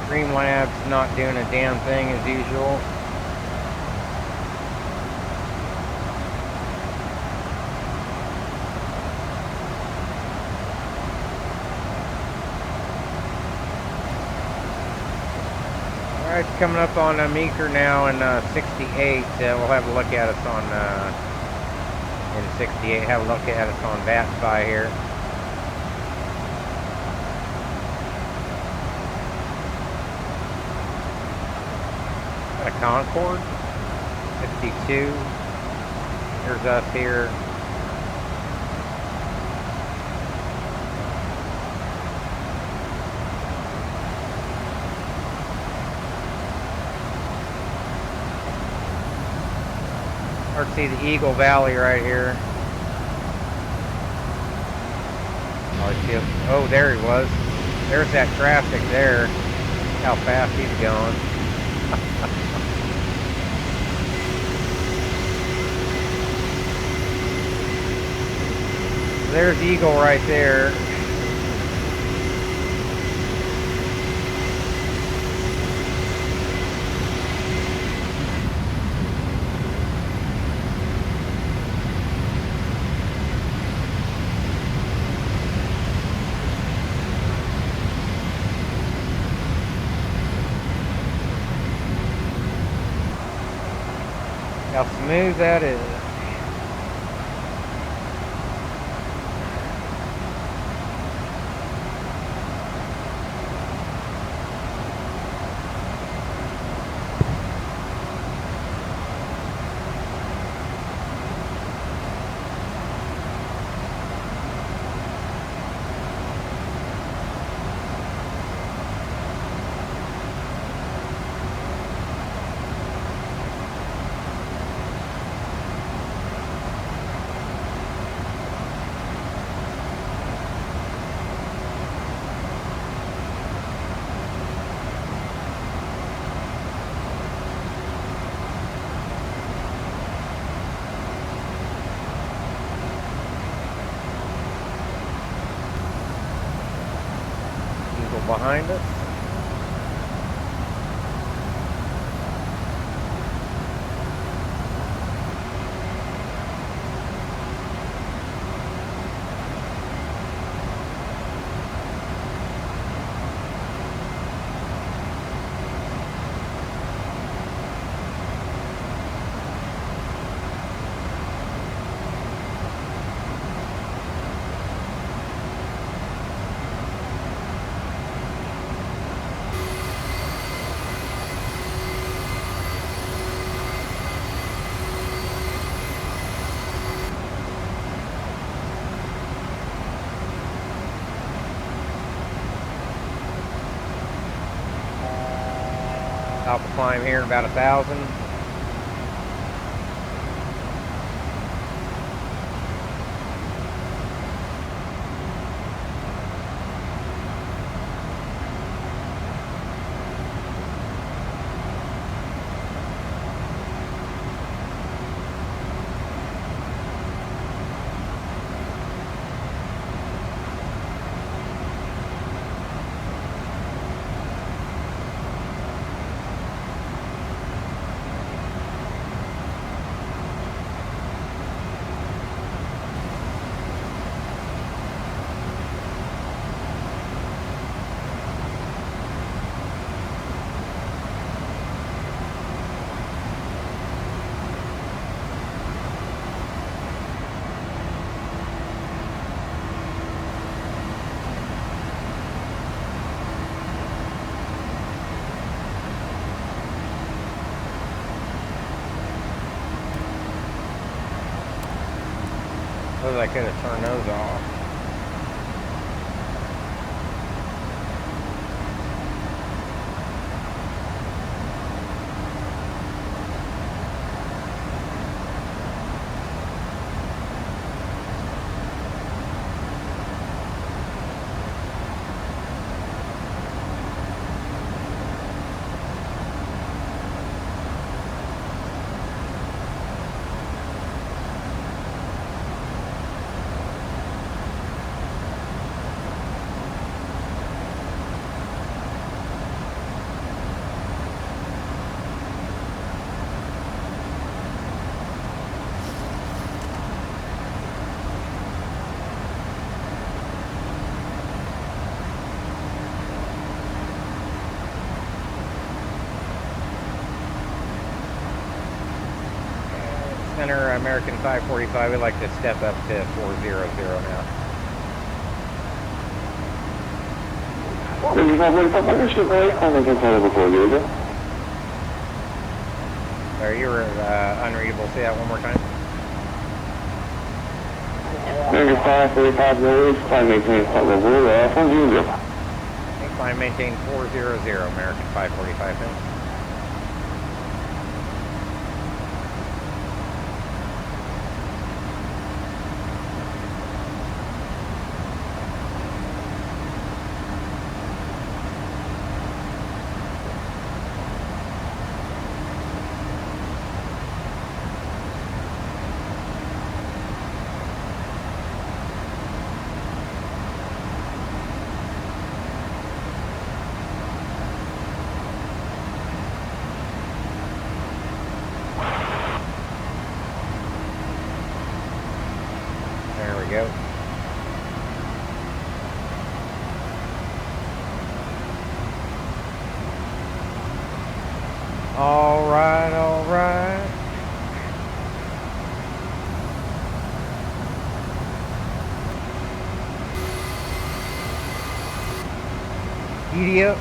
Streamlabs not doing a damn thing as usual. Alright, it's coming up on a meter now in 68. We'll have a look at us on in 68. Have a look at us on Vatsim-Live here. A Concord 52. There's us here. Hard to see the Eagle Valley right here. Oh, there he was. There's that traffic there. How fast he's going. There's Eagle right there. How smooth that is. Behind us. Top of climb here, about 1,000. suppose I could have turned those off. Center American 545, we'd like to step up to 400 now. Sorry, you were unreadable. Say that one more time. American 545, no, climb maintain flight level 400. Climb maintain 400, American 545, thanks. There we go. All right, all right. Giddy up.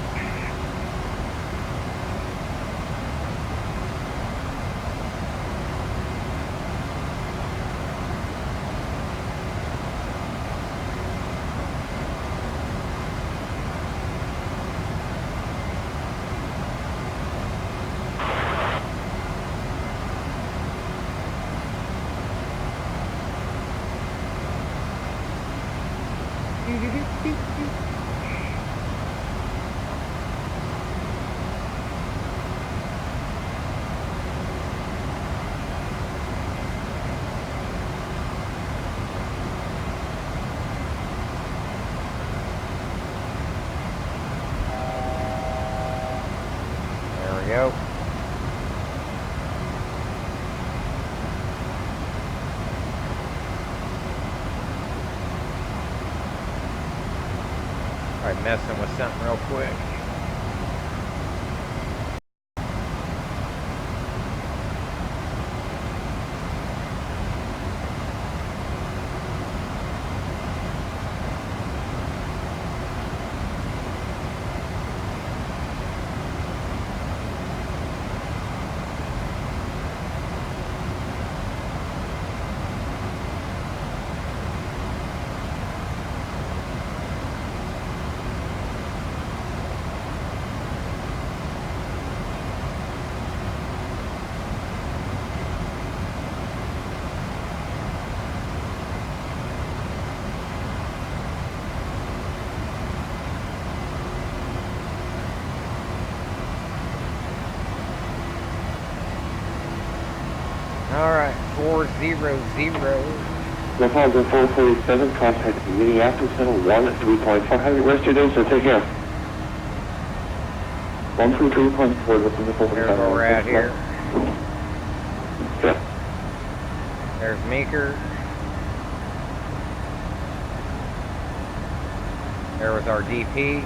There we go. Alright, messing with something real quick. Alright, 400. Lufthansa 447, contact Minneapolis Center 13.4. Rest your day, so take care. 133.4, this is the 445. There's where we're at here. Yeah. There's Meeker. There was our DP.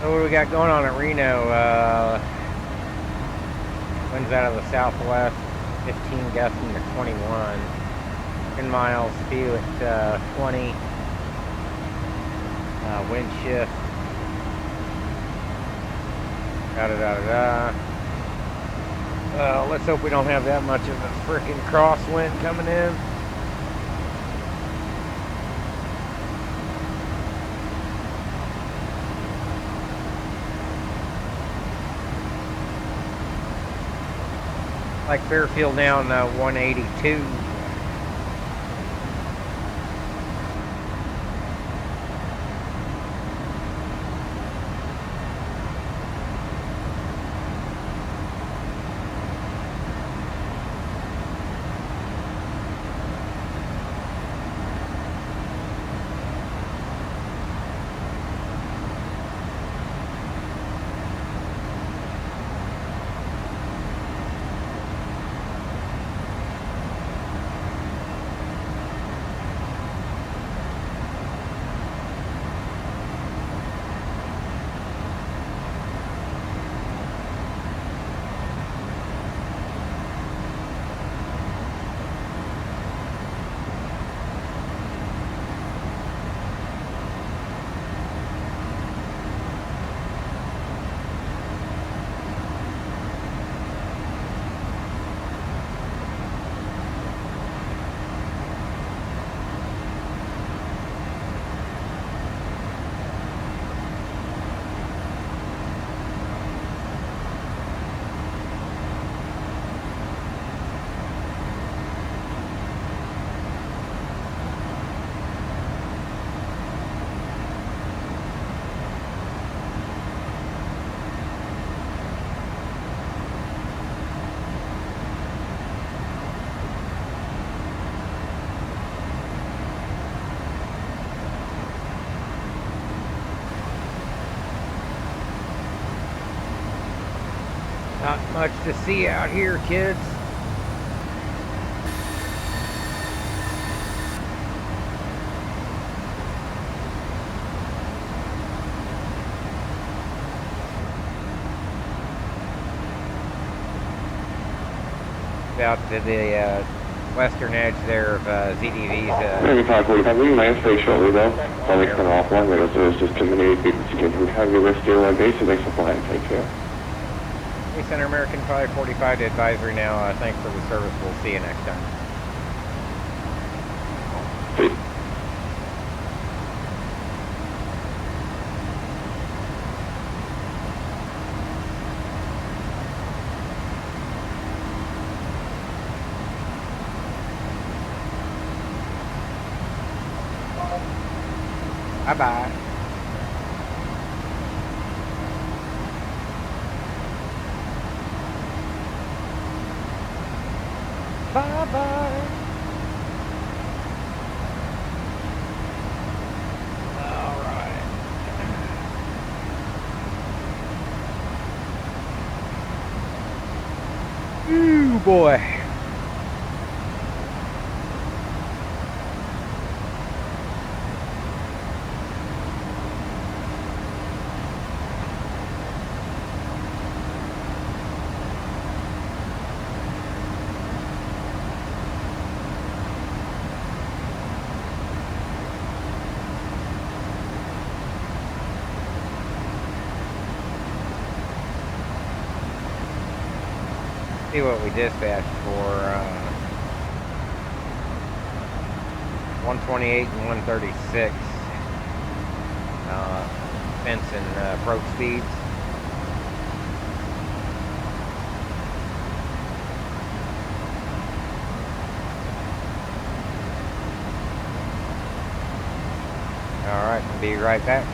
So what do we got going on at Reno? Winds out of the southwest, 15 gusting to 21. 10 miles, speed at 20. Wind shift. Let's hope we don't have that much of a freaking crosswind coming in. Like Fairfield down 182. Not much to see out here, kids. Out to the western edge there of ZDV's. Maybe 545, we can land straight shortly though. So they cut off one minute, so it's just too many people to get through. Have your wrist deal on base, so they supply and take care. Hey, Center American 545 to advisory now. Thanks for the service. We'll see you next time. Bye-bye. Bye-bye. All right. Ooh, boy. See what we dispatched for 128 and 136 fence and approach speeds. Alright, I'll be right back.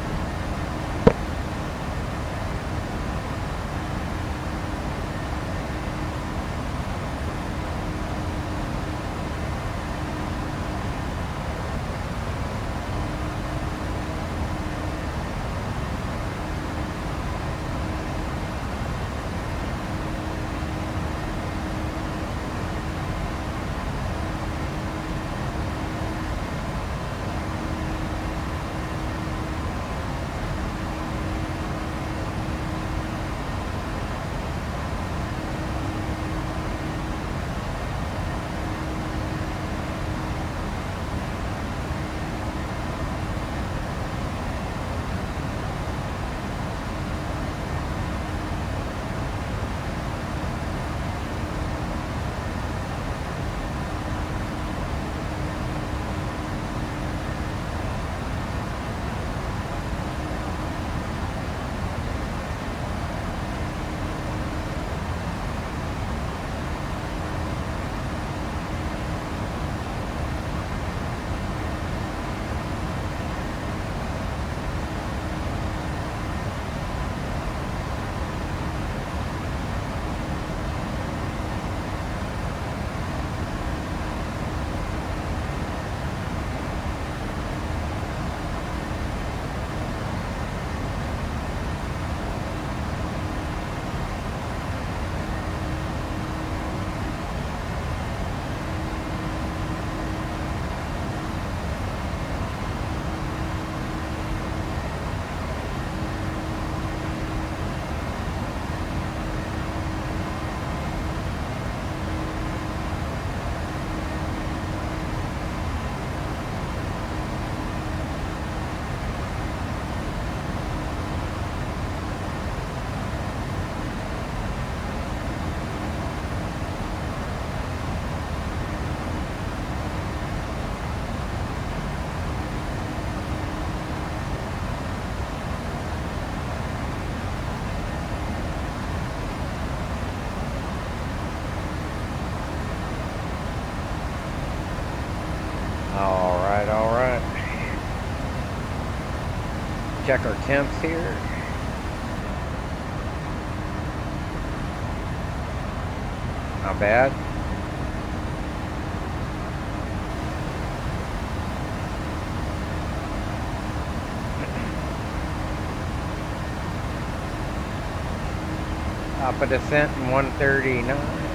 check our temps here. Not bad. Top of descent in 139.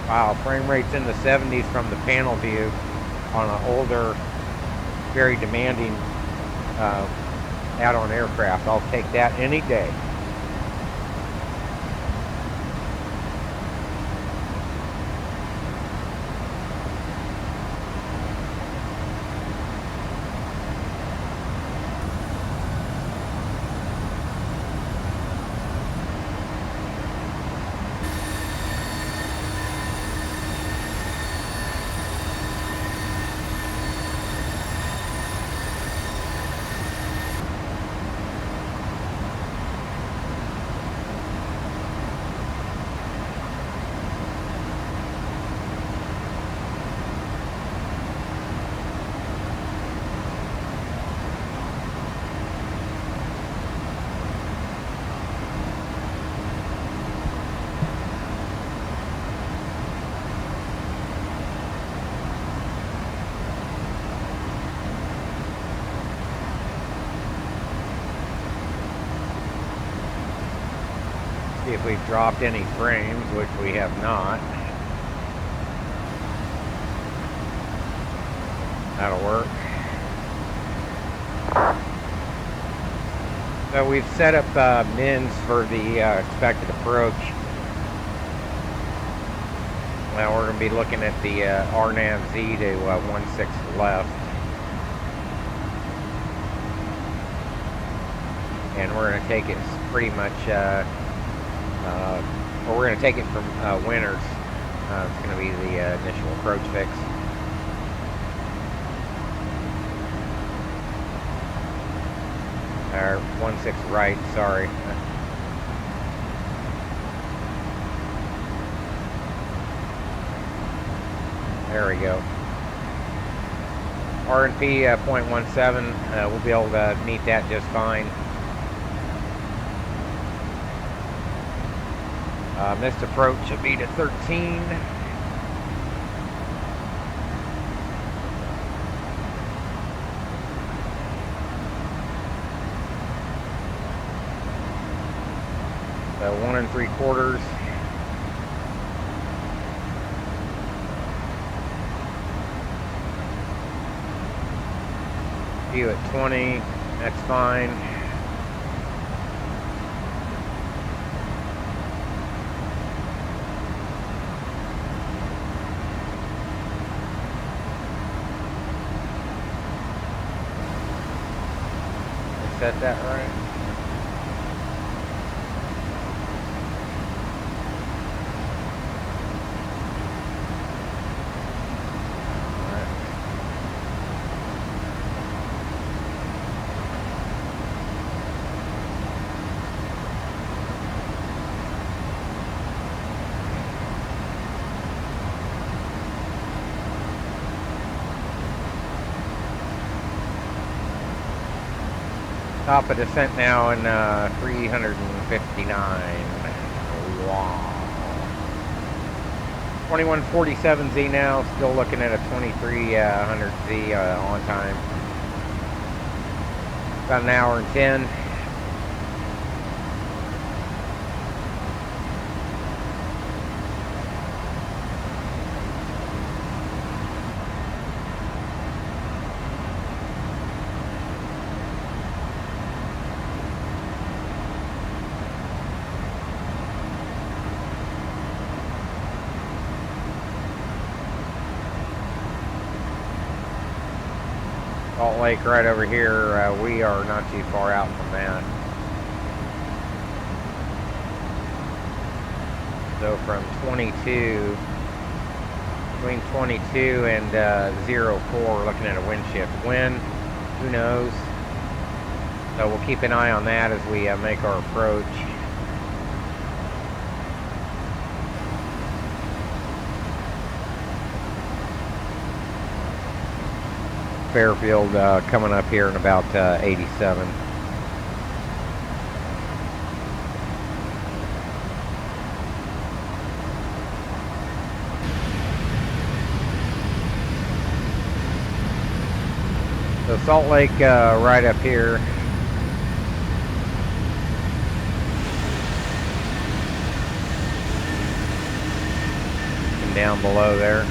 Wow, frame rate's in the 70s from the panel view on an older, very demanding add-on aircraft. I'll take that any day. See if we've dropped any frames, which we have not. That'll work. So we've set up mins for the expected approach. Now we're going to be looking at the RNAV-Z to 16 left. And we're going to take it pretty much, or we're going to take it from Winters. It's going to be the initial approach fix. Or 16 right, sorry. There we go. R&P 0.17, we'll be able to meet that just fine. Missed approach should be to 13. So 1 3/4. View at 20, that's fine. set that right? Top of descent now in 359. Wow. 2147Z now, still looking at a 2300Z on time. About an hour and 10. Salt Lake right over here, we are not too far out from that. So from 22, between 22 and 04, we're looking at a wind shift. Wind, who knows? So we'll keep an eye on that as we make our approach. Fairfield coming up here in about 87. So Salt Lake right up here. And down below there.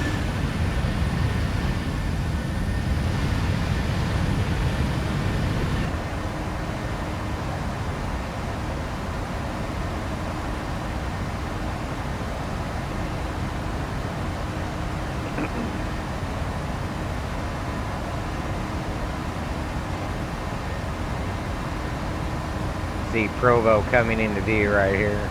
See Provo coming into view right here.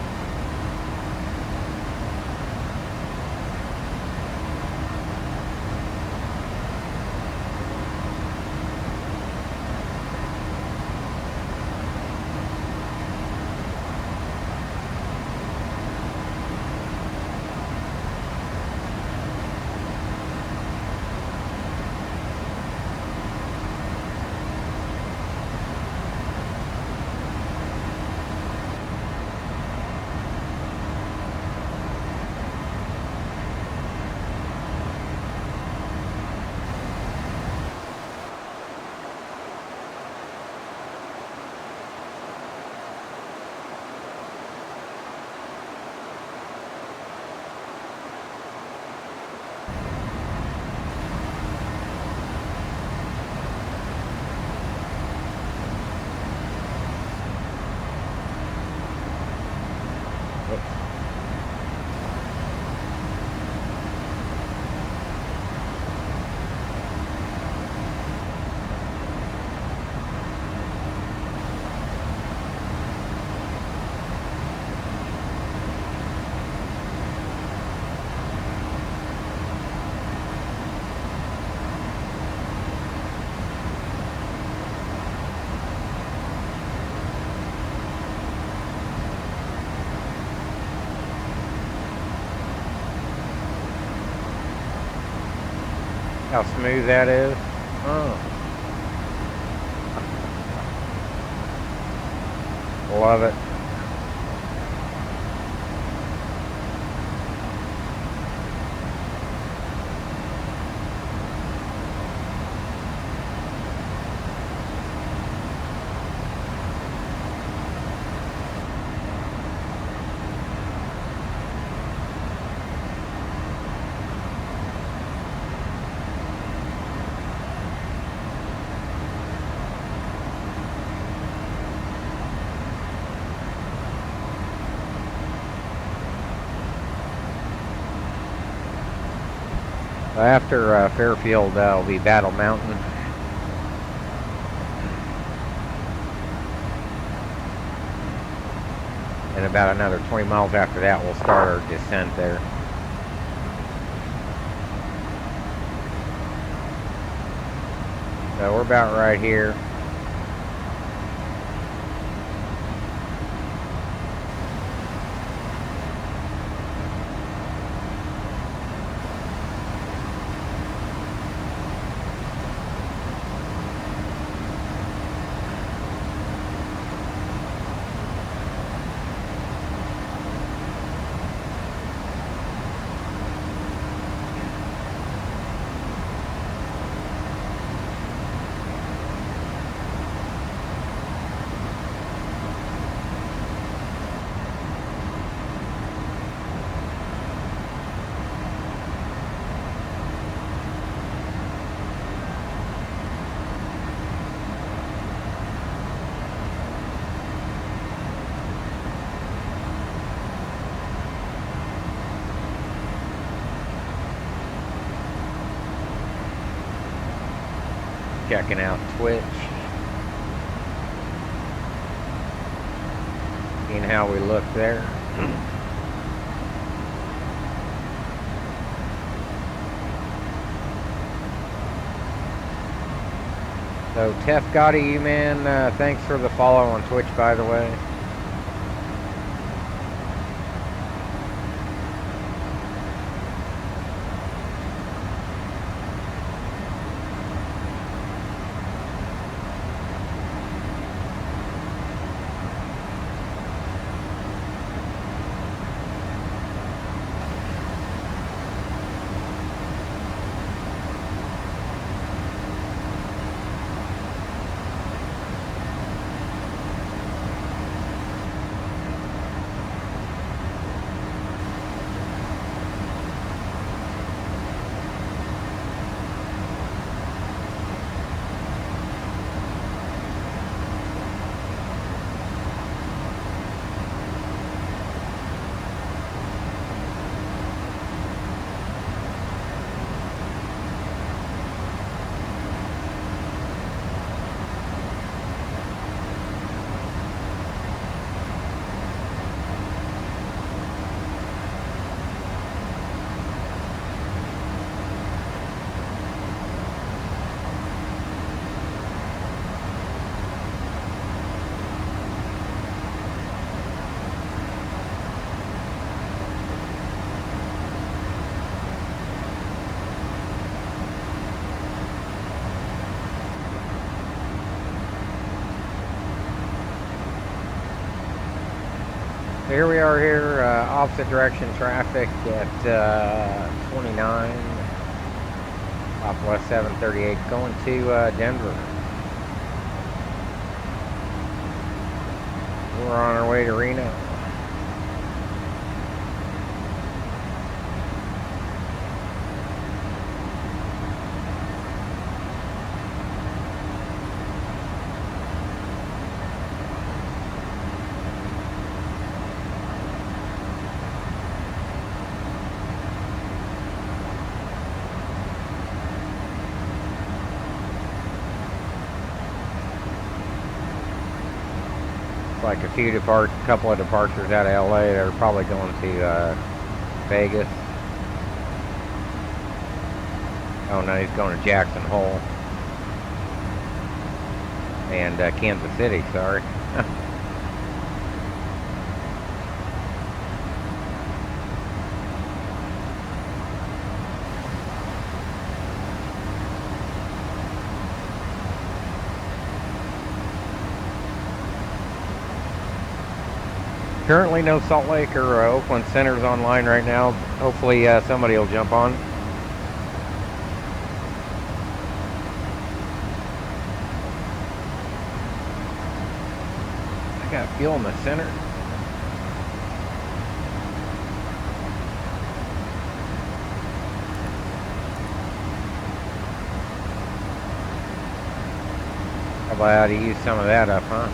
How smooth that is. Oh. Love it. After Fairfield will be Battle Mountain. then about another 20 miles after that, we'll start our descent there. So we're about right here. Checking out Twitch. Seeing how we look there. So, Tef Gotti, you man, thanks for the follow on Twitch, by the way. Here we are here, opposite direction traffic at 29, Southwest 738, going to Denver. We're on our way to Reno. Like a couple of departures out of LA. They're probably going to Vegas. Oh no, he's going to Jackson Hole and Kansas City. Sorry. Currently no Salt Lake or Oakland centers online right now. Hopefully somebody will jump on. I got fuel in the center. How about how to use some of that up, huh?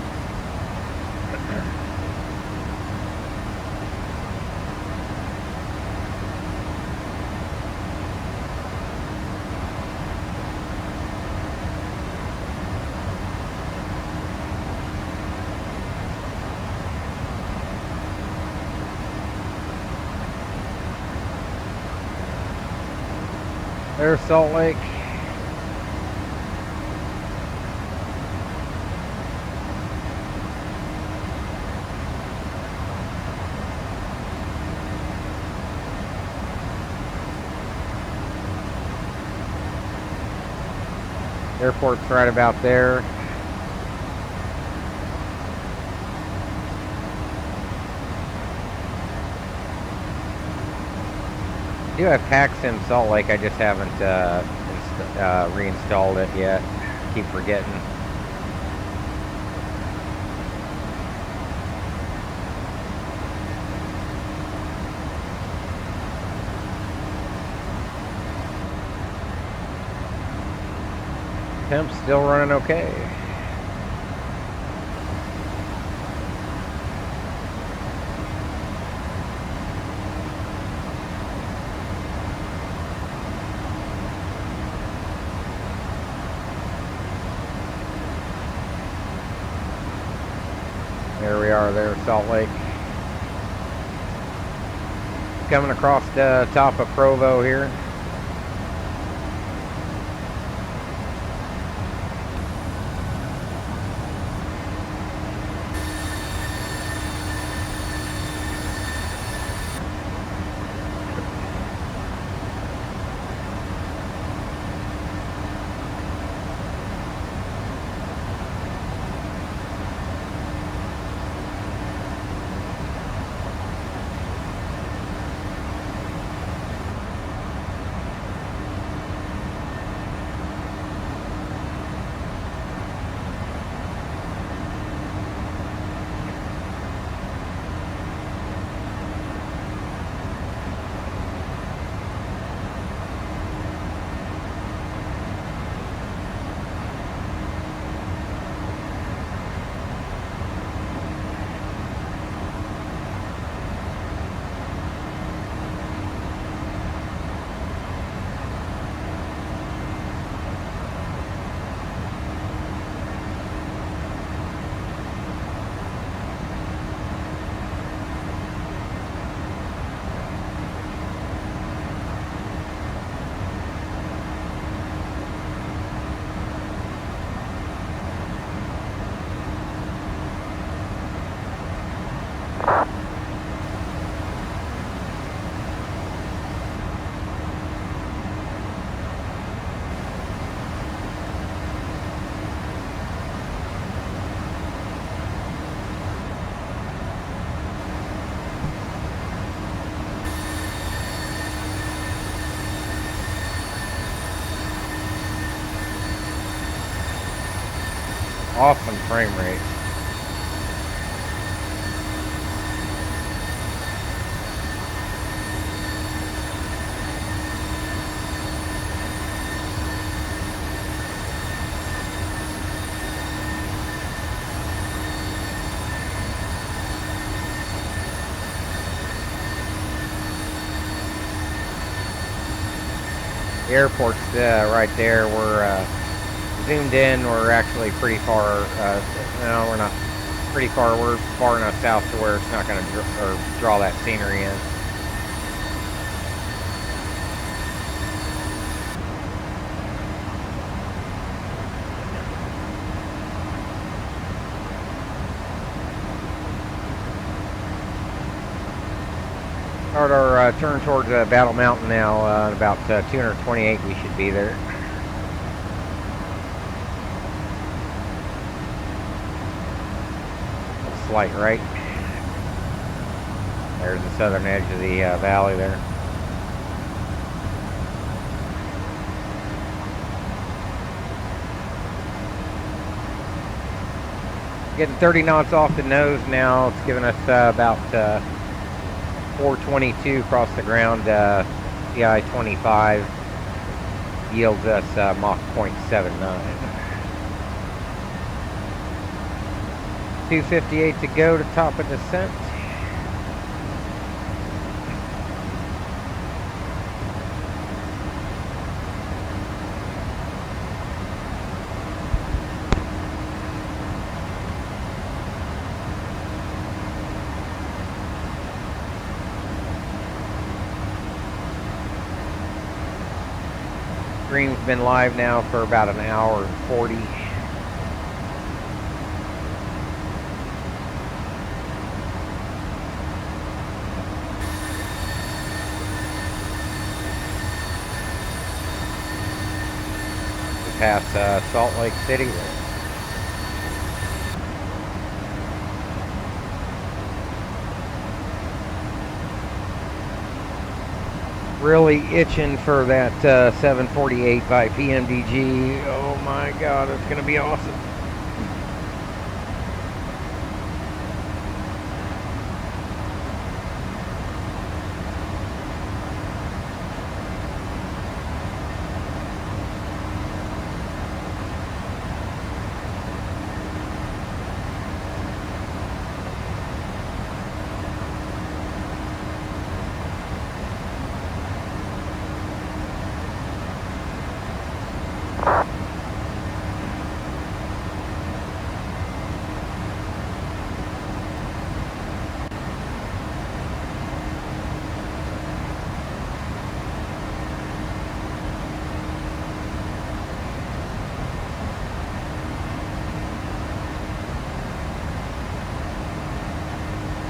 There's Salt Lake. Airport's right about there. I do have packs in Salt Lake, I just haven't reinstalled it yet. Keep forgetting. Temp's still running okay. There we are, there, Salt Lake. Coming across the top of Provo here. Awesome frame rate. The airport's right there. We're zoomed in. We're actually pretty far. No, we're not pretty far. We're far enough south to where it's not going to draw that scenery in. Start our turn towards Battle Mountain now. At about 228, we should be there. Slight right. There's the southern edge of the valley there. Getting 30 knots off the nose now. It's giving us about 422 across the ground. PCIe 25 yields us Mach 0.79. 258 to go to top of descent. Stream's been live now for about an hour and 40. Past Salt Lake City. Really itching for that 748 by PMDG. Oh my God, it's gonna be awesome.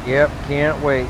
Yep, can't wait.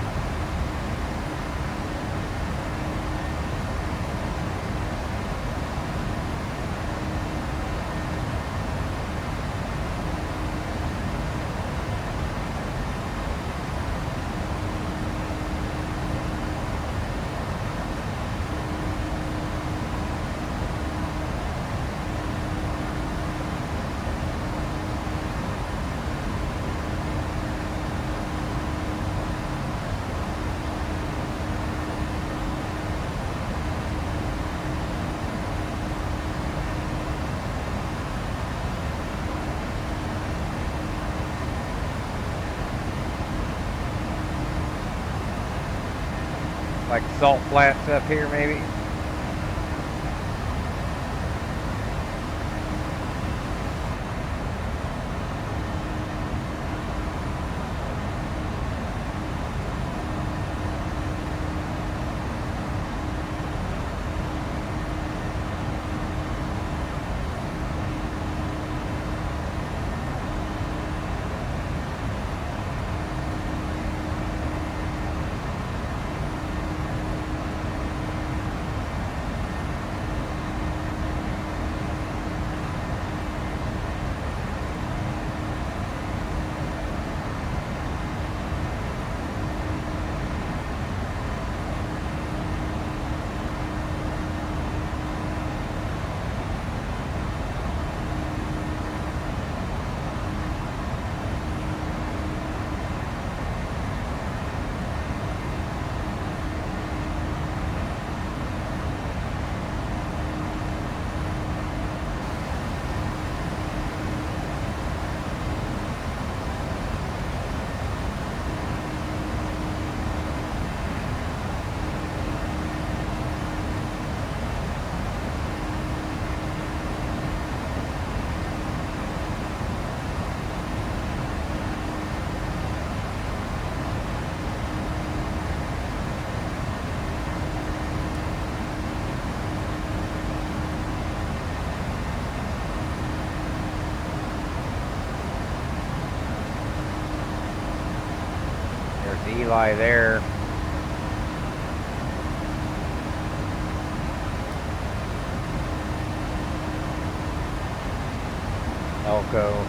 Like salt flats up here, maybe. Eli there. Elko.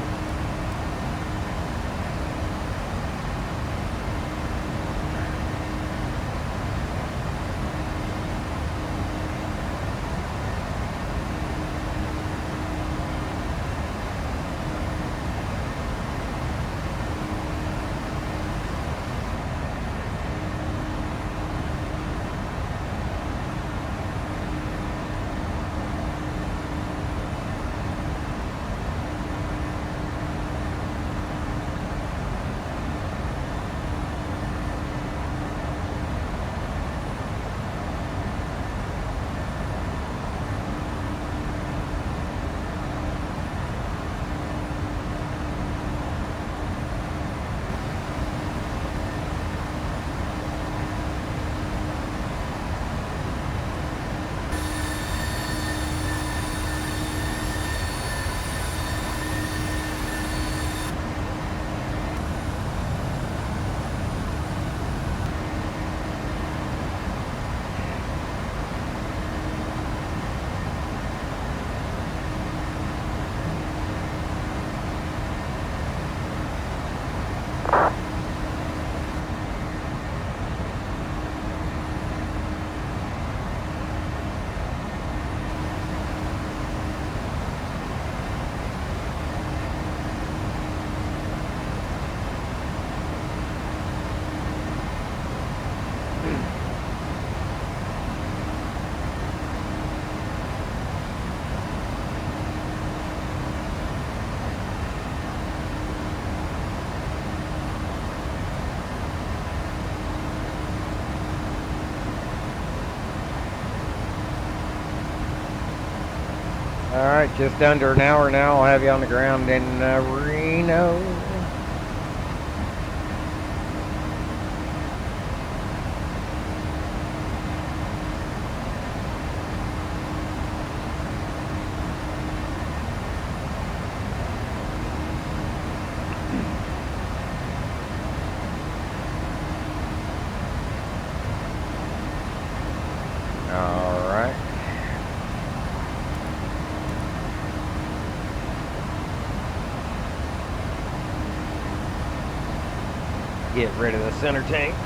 Alright, just under an hour now. I'll have you on the ground in Reno. Alright. Get rid of the center tanks.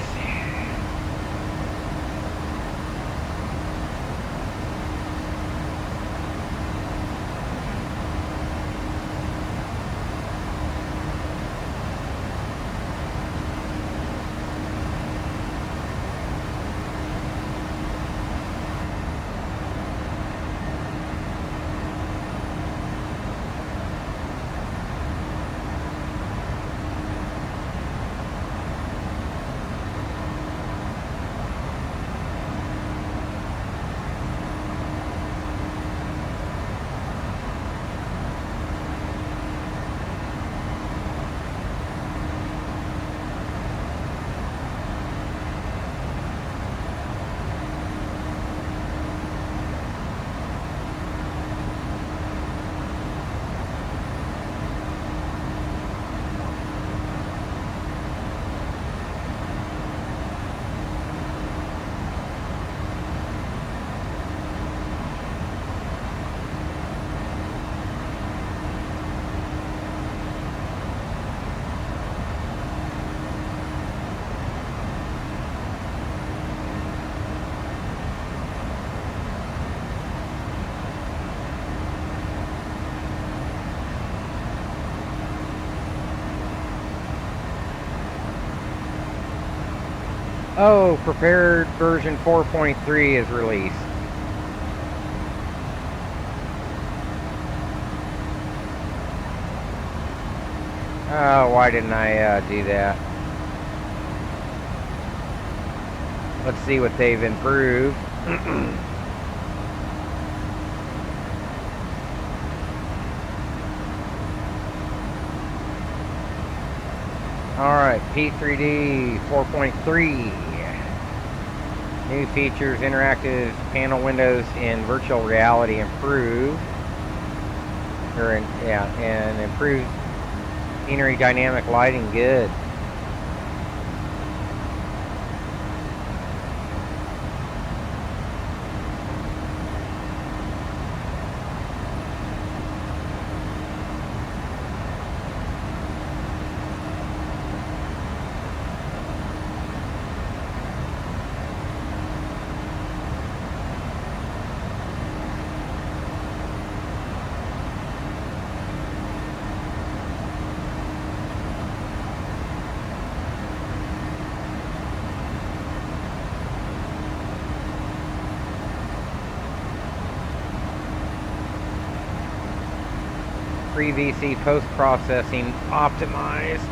Oh, prepared version 4.3 is released. Oh, why didn't I do that? Let's see what they've improved. Alright, P3DV4.2. New features, interactive panel windows in virtual reality improved. And improved scenery dynamic lighting, good. Pre-VC post-processing optimized.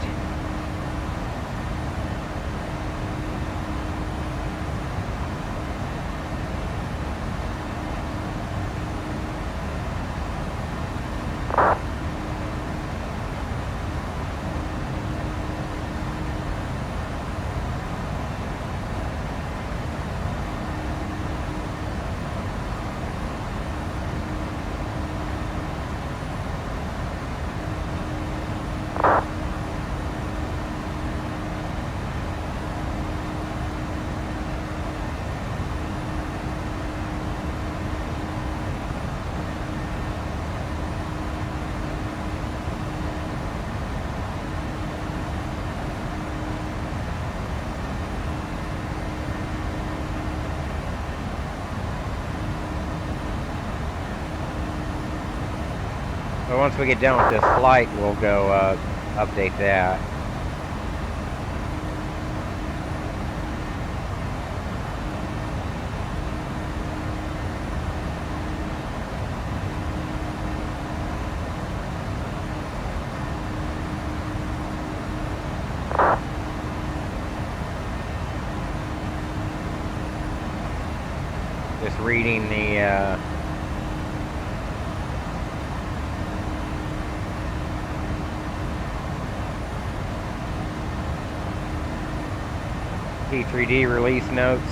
So once we get done with this flight, we'll go update that. Just reading the P3D release notes.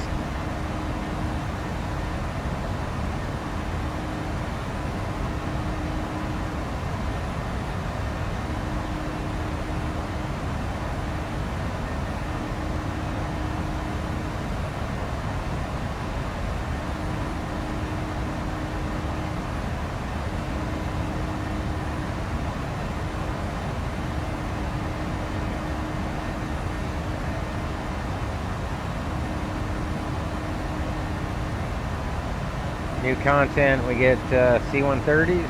New content, we get C-130s.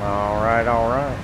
All right, all right.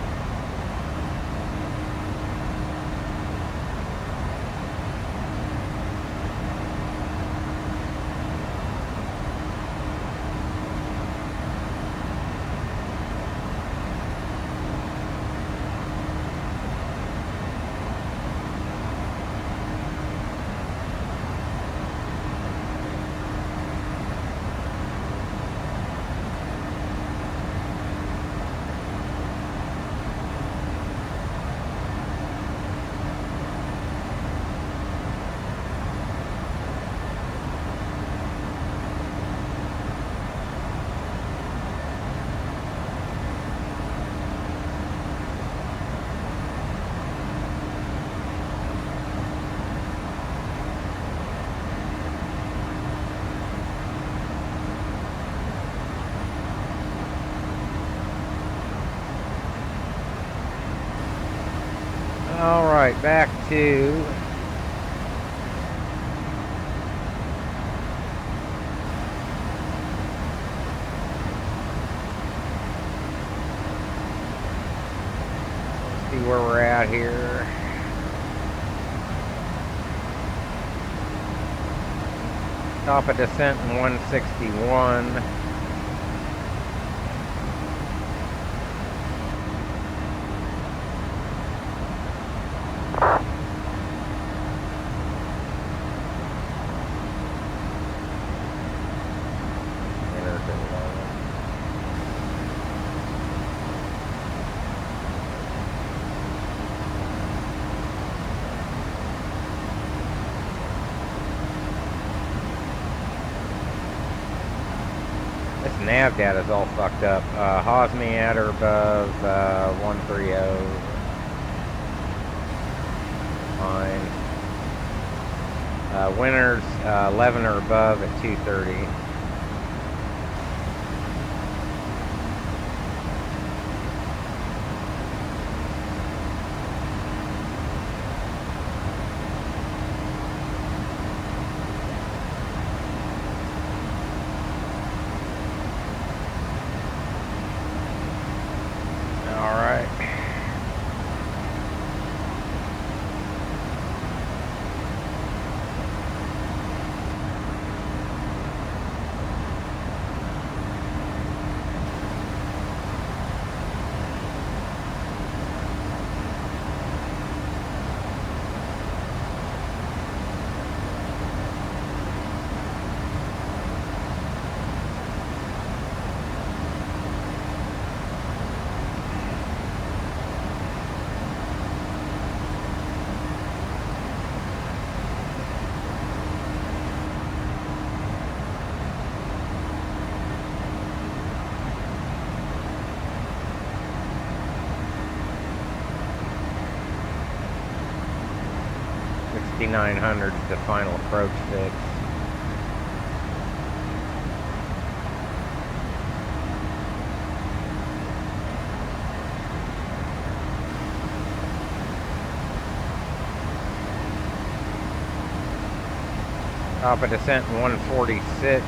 All right, back to see where we're at here. Top of descent in 161. This nav data's all fucked up. Hosme at or above 130. Fine. Winners 11 or above at 230. $6,900 is the final approach fix. Top of descent in 146.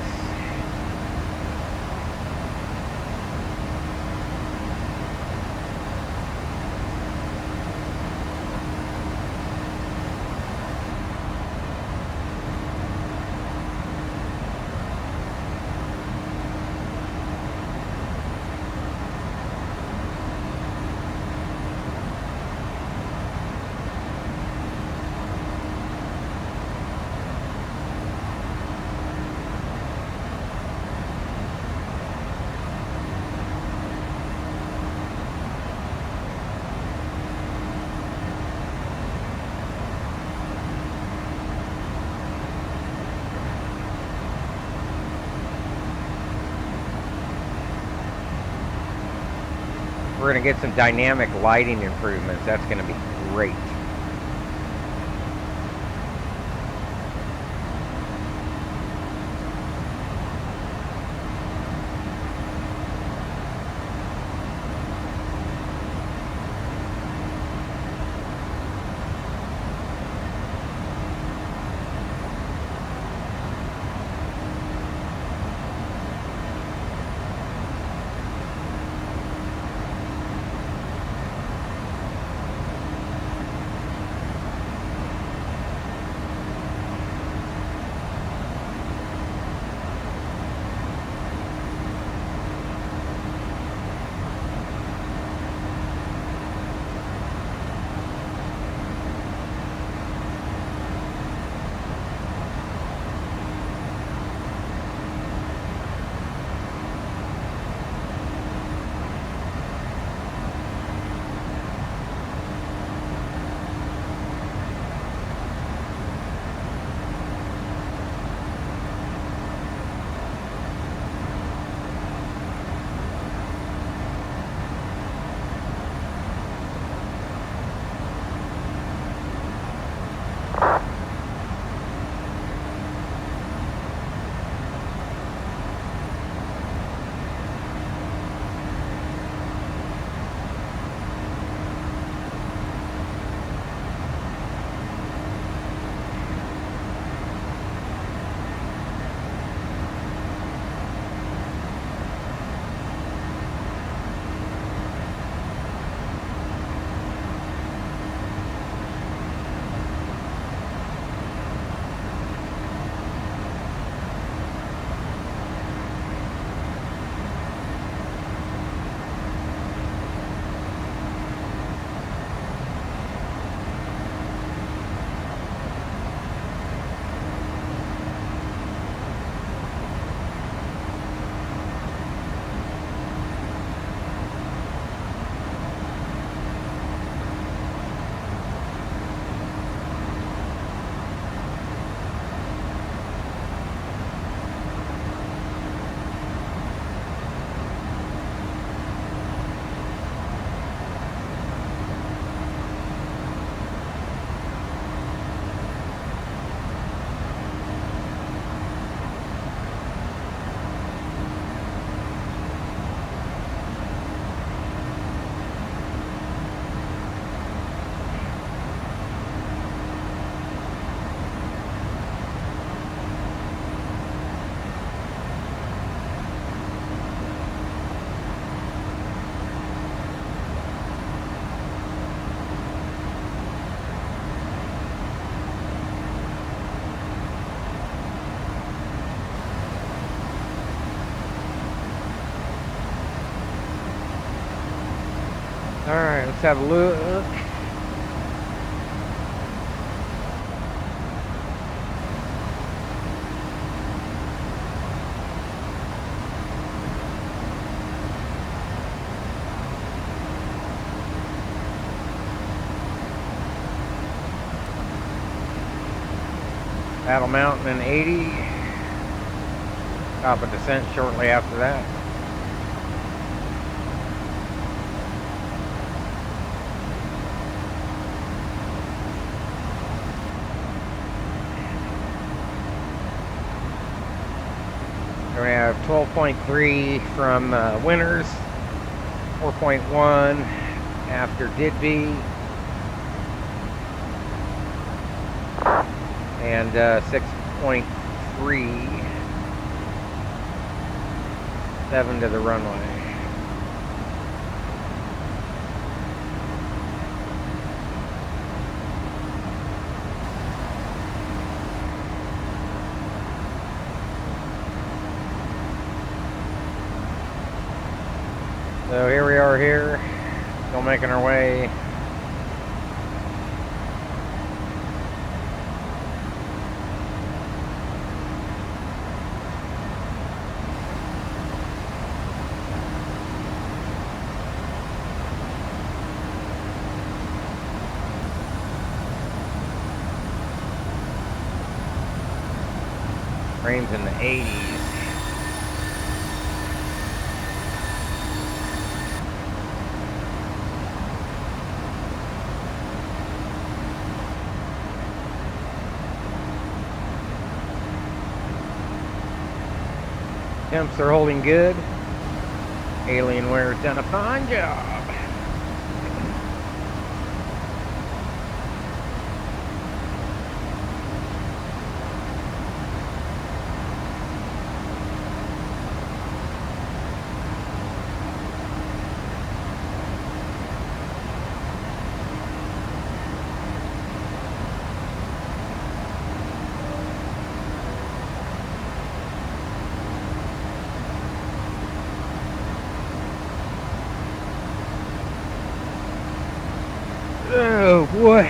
we're going to get some dynamic lighting improvements. That's going to be great. Alright, let's have a look. Battle Mountain in 80. Top of descent shortly after that. We have 12.3 from Winners, 4.1 after Didby, and 6.3, 7 to the runway. So here we are here, still making our way. Frames in the 80s. Temps are holding good. Alienware's done a fine job. Oh boy.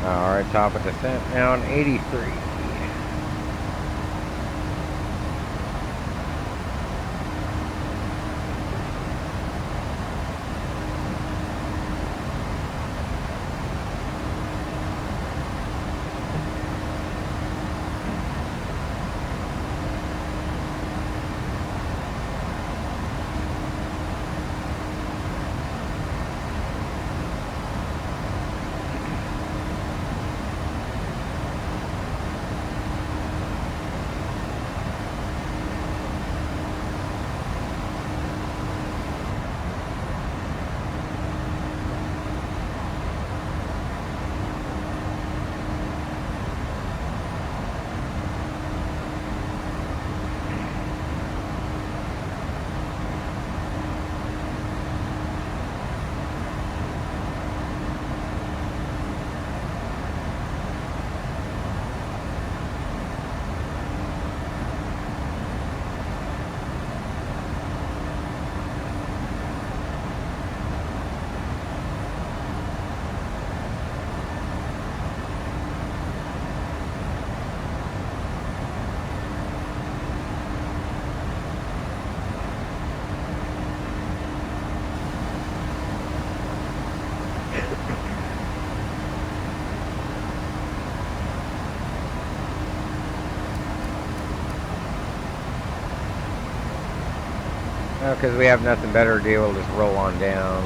Alright, top of descent down 83. Because we have nothing better to do, we'll just roll on down.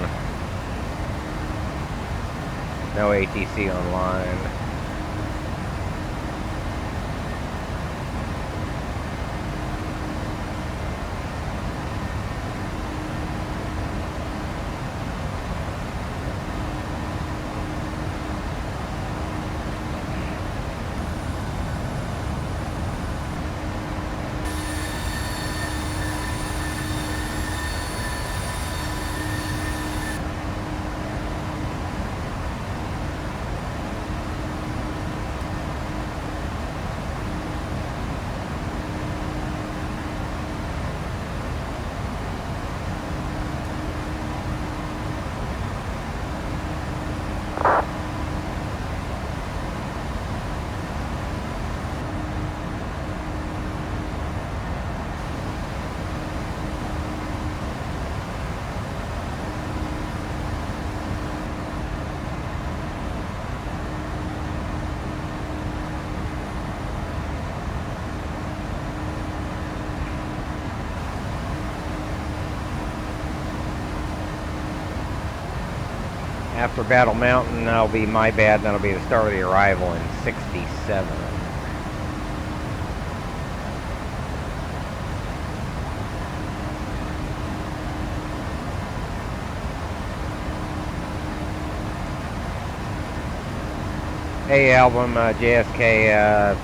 No ATC online. After Battle Mountain, that'll be my bad, and that'll be the start of the arrival in 67. Hey, Album, JSK,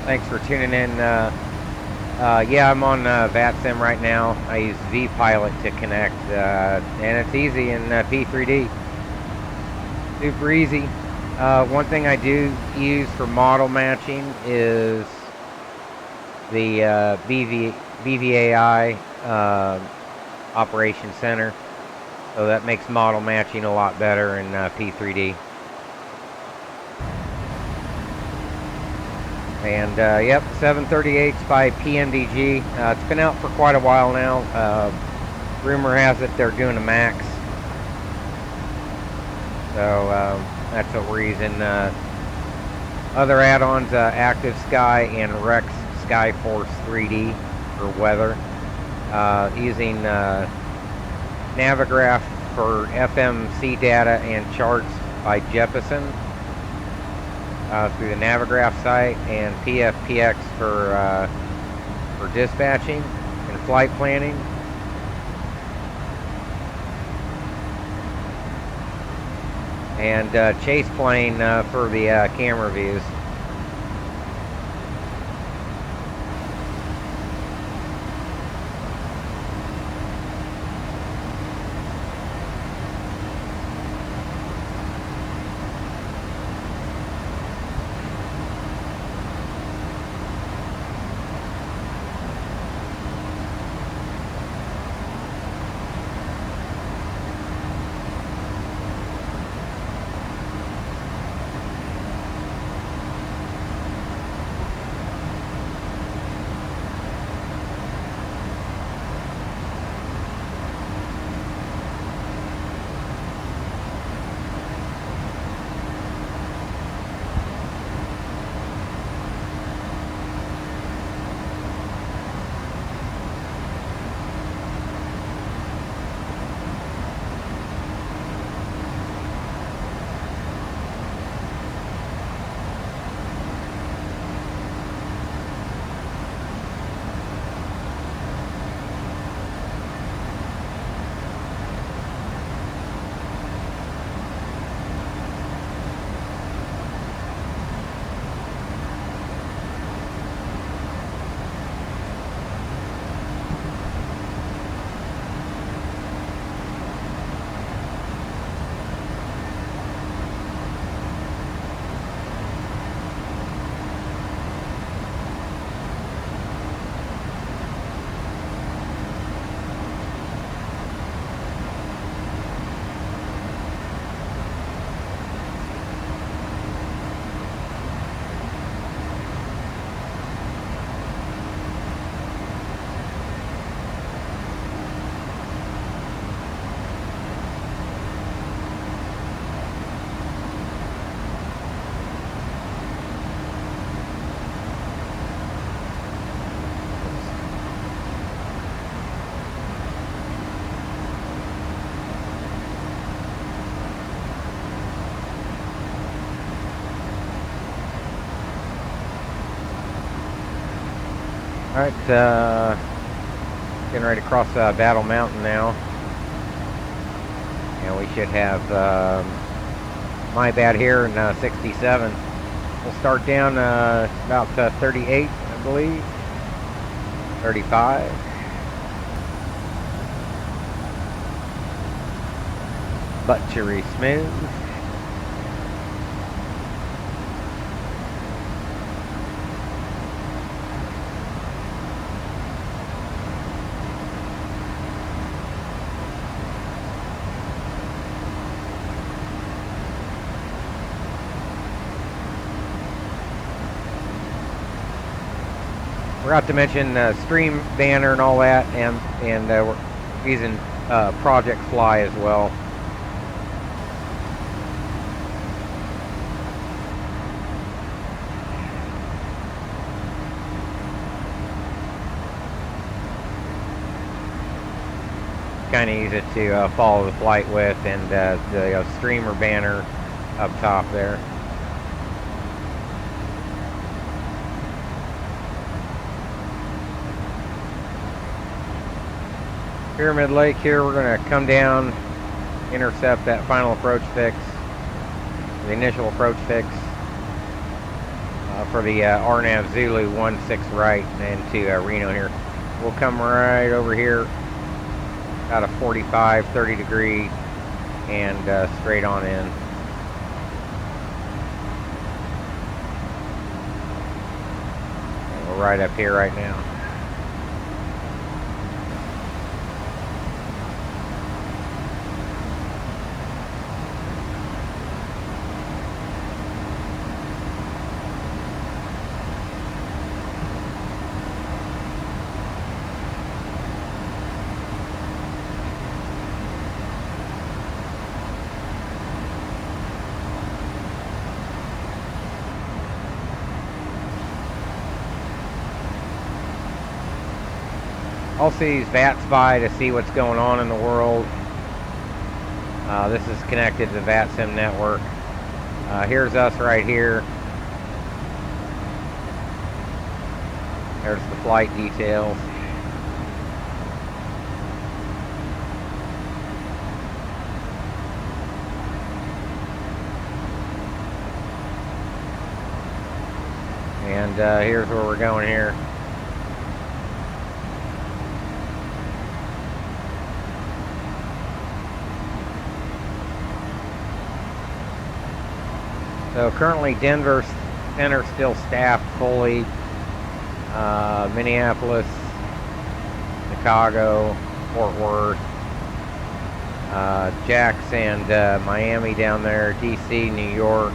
thanks for tuning in. Yeah, I'm on Vatsim right now. I use vPilot to connect, and it's easy in P3D. Super easy. One thing I do use for model matching is the BVAI Operation Center. So that makes model matching a lot better in P3D. And yep, 738's by PMDG. It's been out for quite a while now. Rumor has it they're doing a max. So that's what we're using. Other add-ons, Active Sky and Rex Skyforce 3D for weather. Using NAVIGRAPH for FMC data and charts by Jeppesen. Through the NAVIGRAPH site, and PFPX for dispatching and flight planning. And Chase Plane for the camera views. Alright, getting ready to cross Battle Mountain now. And we should have my bad here in 67. We'll start down about 38, I believe. 35. Butchery smooth. Forgot to mention Stream Banner and all that, and we're using Project Fly as well. kind of easy to follow the flight with, and the streamer banner up top there. Pyramid Lake here, we're going to come down, intercept that final approach fix, the initial approach fix for the RNAV Zulu 16 right and to Reno here. We'll come right over here, about a 45, 30 degree, and straight on in. And we're right up here right now. Also use Vatsim-Live to see what's going on in the world. This is connected to the Vatsim network. Here's us right here. There's the flight details. And here's where we're going here. So currently Denver Center still staffed fully. Minneapolis, Chicago, Fort Worth, Jax and Miami down there, DC, New York.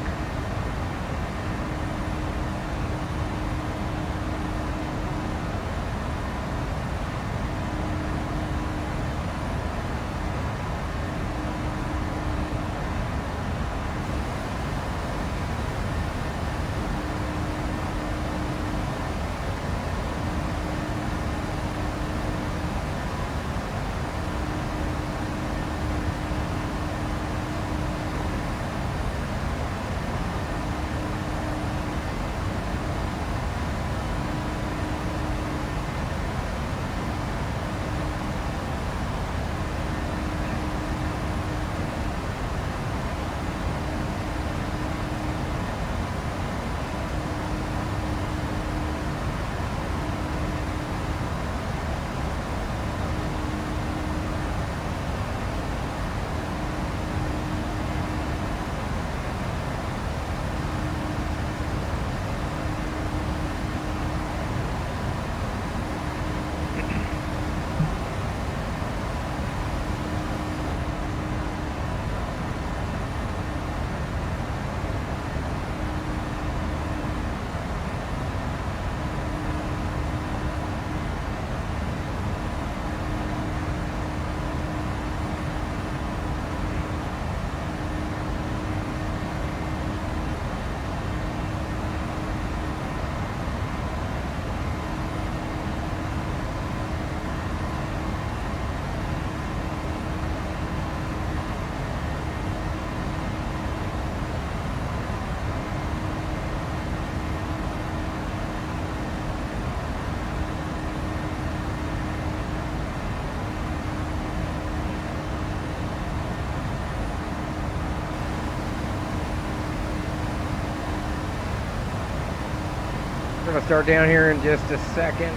We're going to start down here in just a second.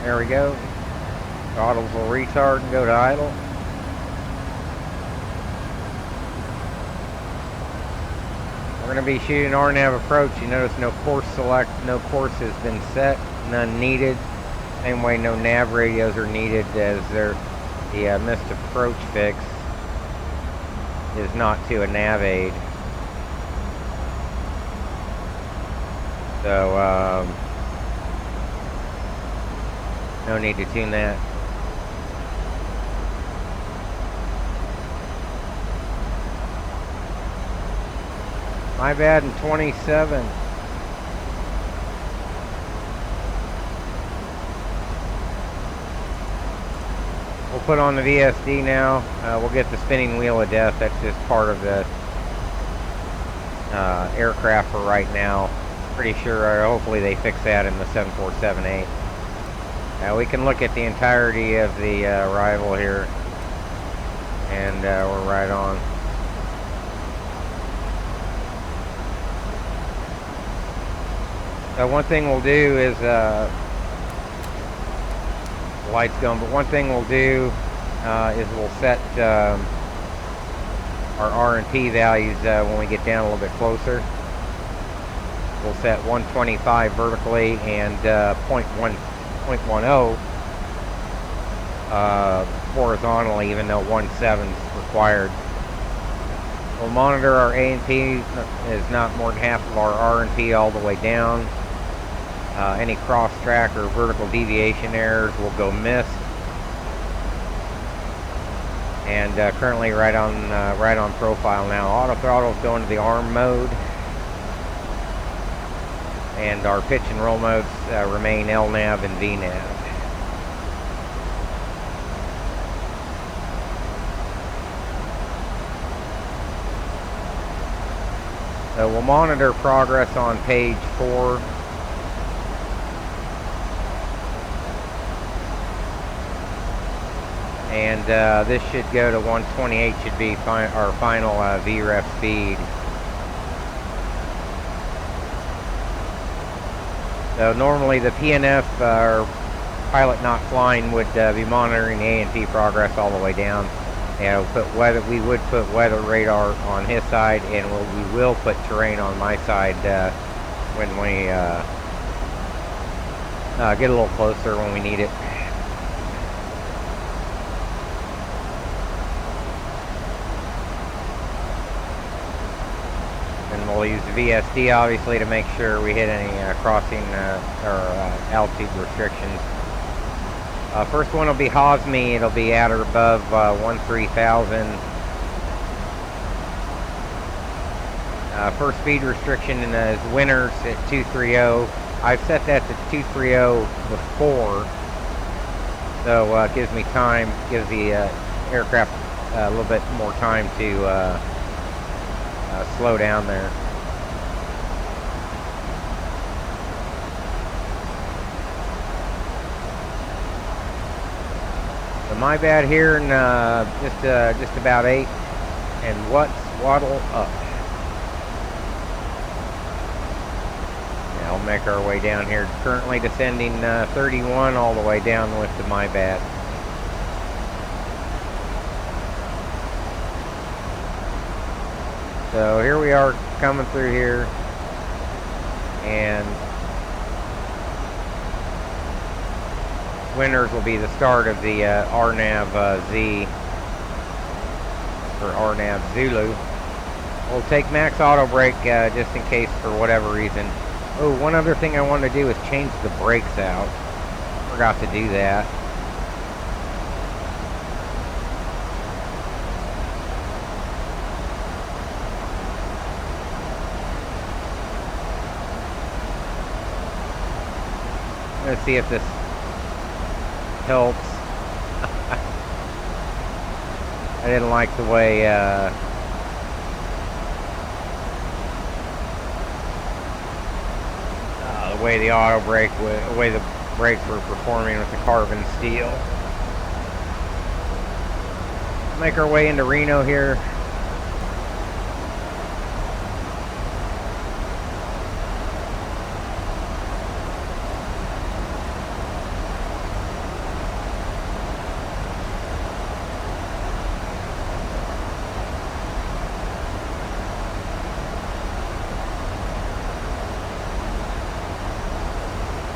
There we go. Throttles will retard and go to idle. We're going to be shooting RNAV approach. You notice no course select, no course has been set, none needed. Same way no nav radios are needed, as the missed approach fix is not to a nav aid. So, no need to tune that. My bad in 27. We'll put on the VSD now. We'll get the spinning wheel of death. That's just part of the aircraft for right now. Pretty sure, hopefully they fix that in the 7478. We can look at the entirety of the arrival here, and we're right on. So one thing we'll do is, the light's going, but one thing we'll do is we'll set our R&P values when we get down a little bit closer. We'll set 125 vertically and 0.10 horizontally, even though 1.7 is required. We'll monitor our A&P is not more than half of our R&P all the way down. Any cross-track or vertical deviation errors will go missed. And currently right on profile now. Auto throttle is going to the ARM mode. And our pitch and roll modes remain LNAV and VNAV. So we'll monitor progress on page 4. And this should go to 128, should be our final VREF speed. So normally the PNF, or pilot not flying, would be monitoring A&P progress all the way down. And we would put weather radar on his side, and we will put terrain on my side when we get a little closer when we need it. And we'll use the VSD obviously to make sure we hit any crossing or altitude restrictions. First one will be HOSME. It'll be at or above 13,000. First speed restriction is Winners at 230. I've set that to 230 before, so it gives me time, gives the aircraft a little bit more time to slow down there. So my bad here, and just about 8, and waddle up. Now we'll make our way down here. Currently descending 31 all the way down with the my bad. So here we are coming through here, and Winners will be the start of the RNAV Z, or RNAV Zulu. We'll take max auto brake just in case for whatever reason. Oh, one other thing I wanted to do is change the brakes out. Forgot to do that. Let's see if this helps. I didn't like the way the auto brake, the way the brakes were performing with the carbon steel. Make our way into Reno here.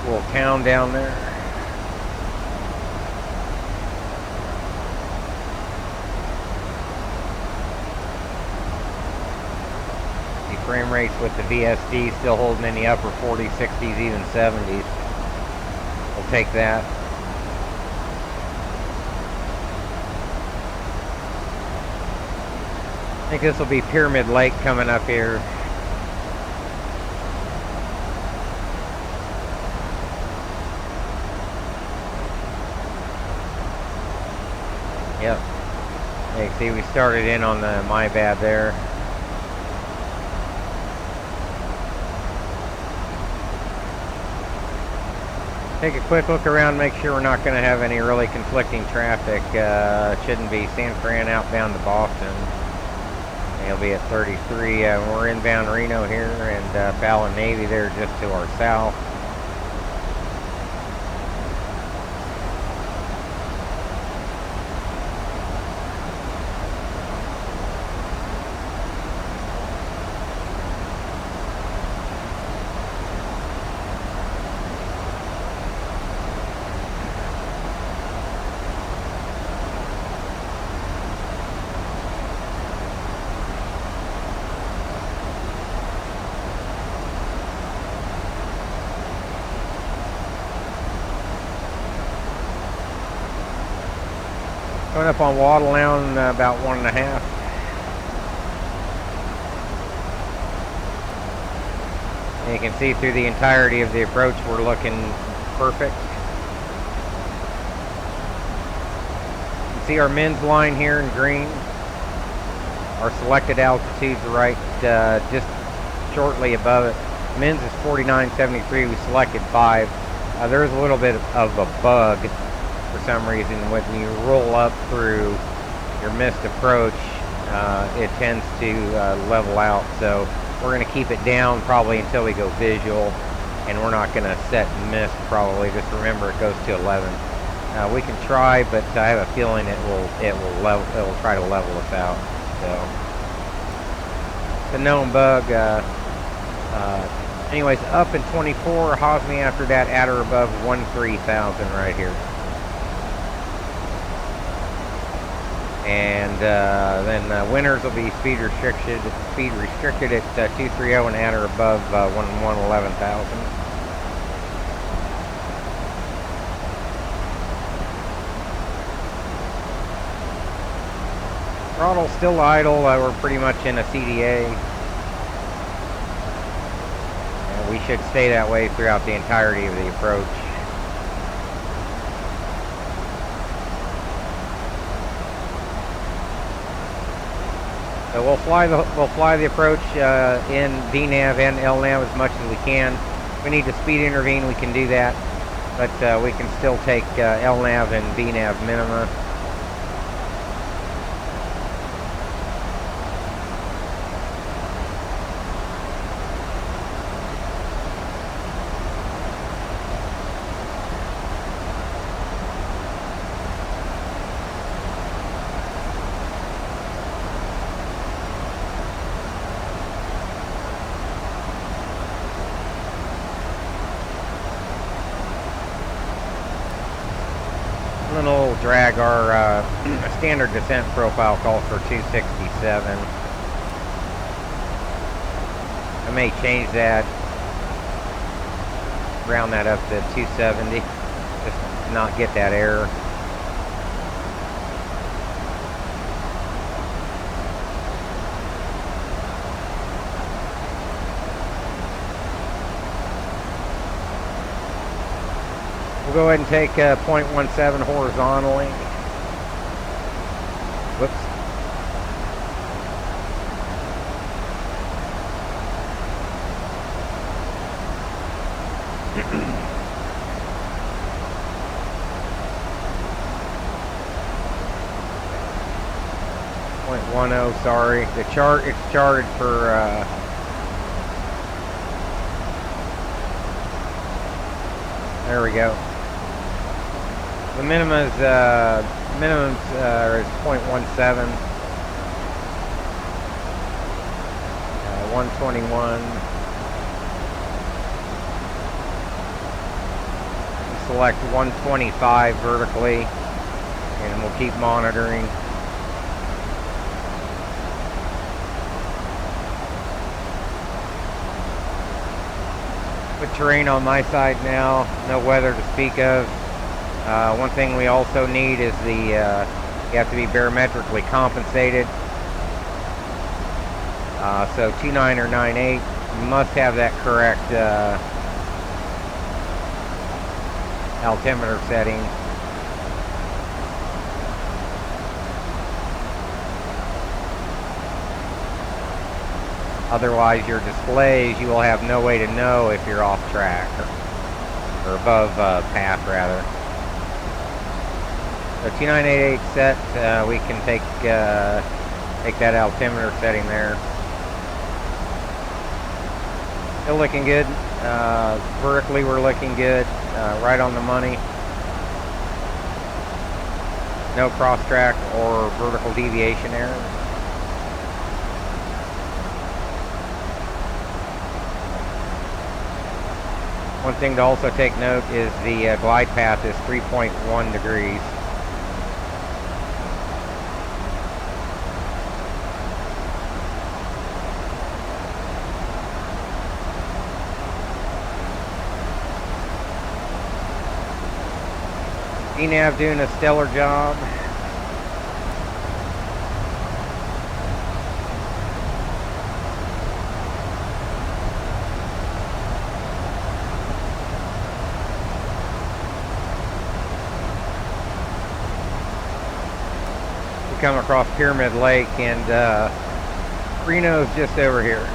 Little town down there. The frame rates with the VSD still holding in the upper 40s, 60s, even 70s. We'll take that. I think this will be Pyramid Lake coming up here. Yep. You can see we started in on the my bad there. Take a quick look around, make sure we're not going to have any really conflicting traffic. Shouldn't be. San Fran outbound to Boston. He'll be at 33. We're inbound Reno here, and Fallon Navy there just to our south. Coming up on Waddle now in about 1.5. And you can see through the entirety of the approach we're looking perfect. You can see our men's line here in green. Our selected altitude's right just shortly above it. Men's is 49.73. We selected 5. There's a little bit of a bug for some reason. When you roll up through your missed approach, it tends to level out. So we're going to keep it down probably until we go visual, and we're not going to set missed probably. Just remember it goes to 11. We can try, but I have a feeling it will try to level us out. So it's a known bug. Anyways, up in 24, Hosme after that, at or above 13,000 right here. And then winners will be speed restricted at 230 and at or above 11,000. Throttle's still idle. We're pretty much in a CDA. And we should stay that way throughout the entirety of the approach. So we'll fly the approach in VNAV and LNAV as much as we can. If we need to speed intervene, we can do that, but we can still take LNAV and VNAV minima. We'll drag our standard descent profile calls for 267. I may change that, round that up to 270, just to not get that error. We'll go ahead and take 0.17 horizontally. Whoops. .10, sorry. It's charted for there we go. The minimum is 0.17, 121. Select 125 vertically, and we'll keep monitoring. Good terrain on my side now, no weather to speak of. One thing we also need is you have to be barometrically compensated. So 29 or 98, you must have that correct altimeter setting. Otherwise, your displays, you will have no way to know if you're off track or above path, rather. So 2988 set, we can take that altimeter setting there. Still looking good. Vertically, we're looking good. Right on the money. No cross track or vertical deviation errors. One thing to also take note is the glide path is 3.1 degrees. DNAV doing a stellar job. We come across Pyramid Lake, and Kden-Krno is just over here.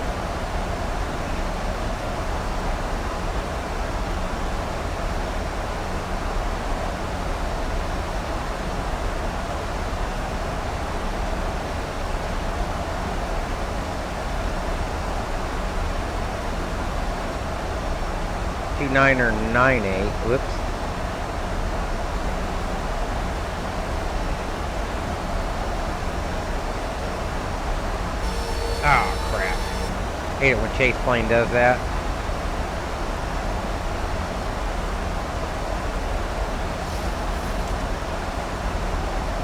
Niner 98. Whoops. Oh crap. Hate it when Chase Plane does that.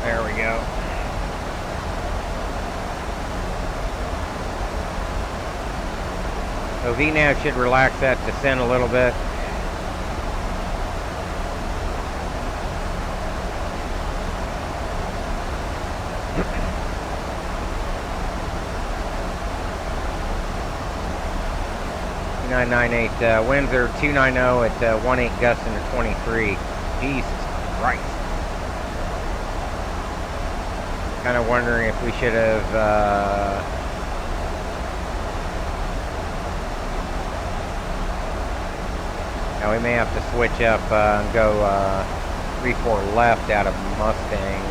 There we go. So VNAV should relax that descent a little bit. Winds are 290 at 18 gusts into 23. Jesus Christ. Kind of wondering if we should have now we may have to switch up and go 3-4 left out of Mustang.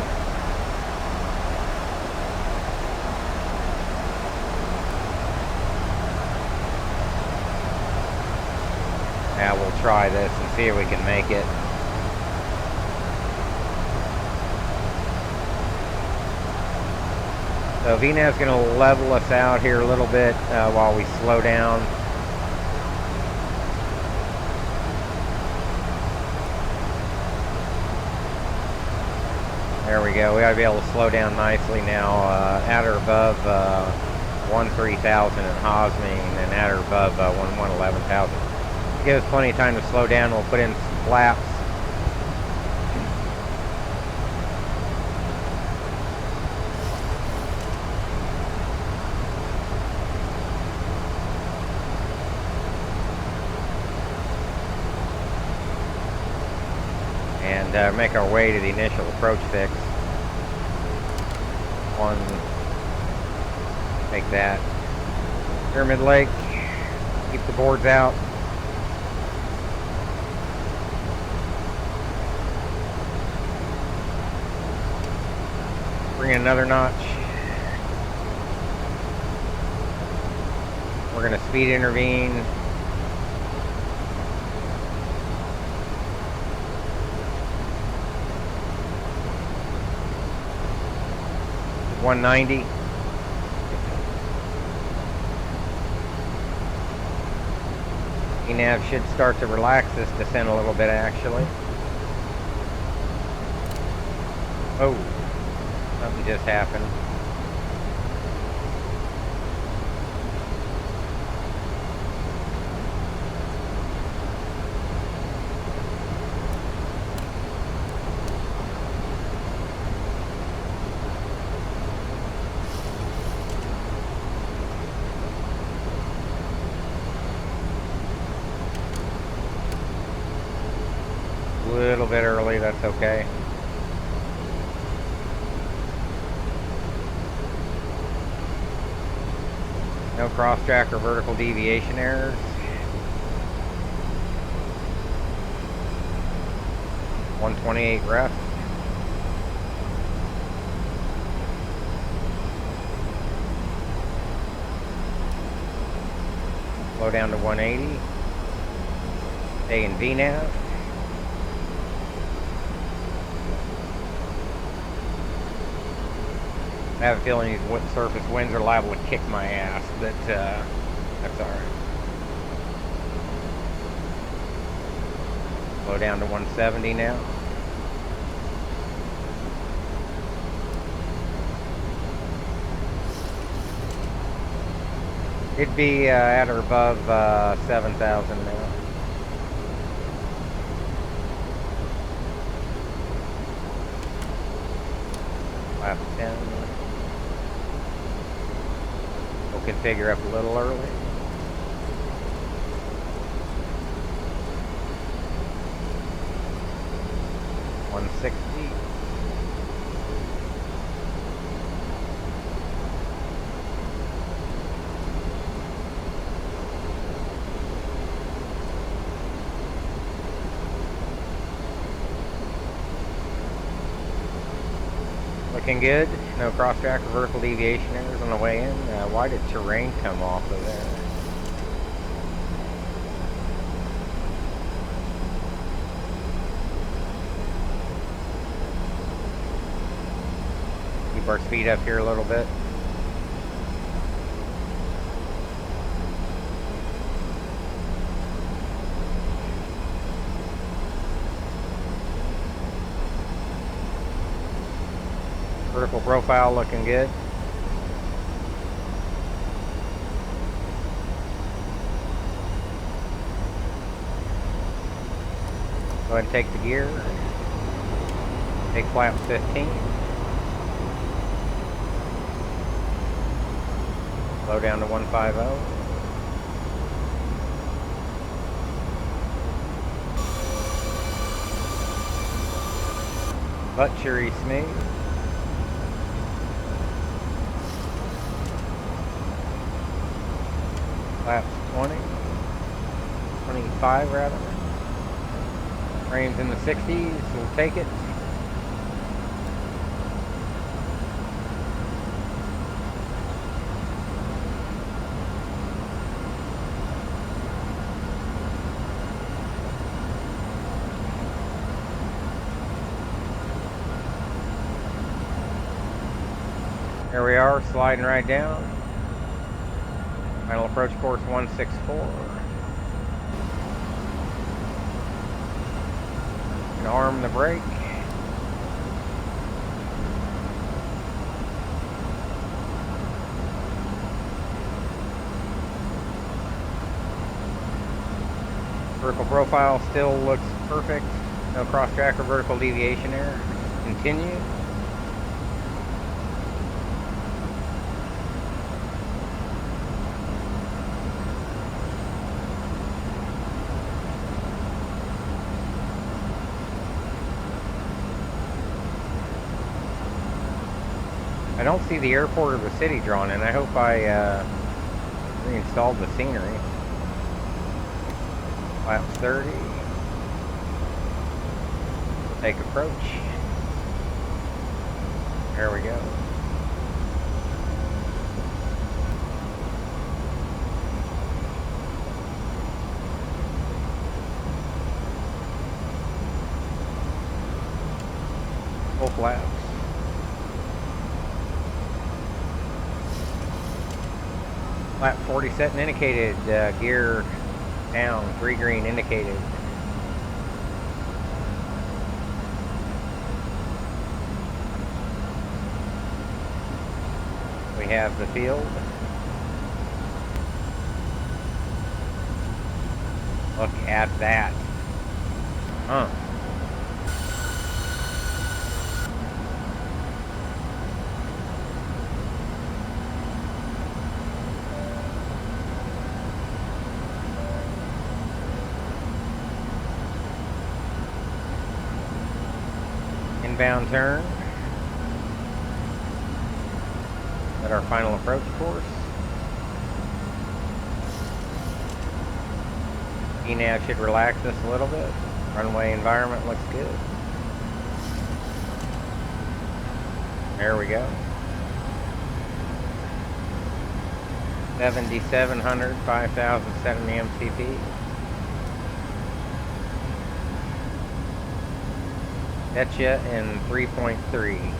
Yeah, we'll try this and see if we can make it. So VNAV's going to level us out here a little bit while we slow down. There we go. We ought to be able to slow down nicely now at or above 13,000 in Hosming and at or above 11,000. Give us plenty of time to slow down. We'll put in some flaps. And make our way to the initial approach fix. One, take that. Pyramid Lake, keep the boards out. Bring in another notch. We're going to speed intervene. $190. ENAV should start to relax this descent a little bit, actually. Oh. Something just happened. A little bit early, that's okay. No cross-track or vertical deviation errors. 128 ref. Slow down to 180. Stay in VNAV. I have a feeling these surface winds are liable to kick my ass, but that's alright. Slow down to 170 now. It'd be at or above 7,000 now. Lap 10. We'll configure up a little early. $160. Looking good. No cross-track or vertical deviation errors on the way in. Why did terrain come off of there? Keep our speed up here a little bit. Vertical profile looking good. Go ahead and take the gear. Take flap 15. Slow down to 150. Butchery smooth. Flaps 20, 25 rather. Frames in the 60s, we'll take it. There we are, sliding right down. Final approach course 164. And arm the brake. Vertical profile still looks perfect. No cross-track or vertical deviation error. Continue. I don't see the airport or the city drawn in. I hope I reinstalled the scenery. Flaps 30. Take approach. There we go. Full flaps. Lap 40 set and indicated, gear down, 3 green indicated. We have the field. Look at that. Huh. Inbound turn at our final approach course. ENAV should relax us a little bit. Runway environment looks good. There we go. 7,700, 5,070 MCP. Betcha in 3.3.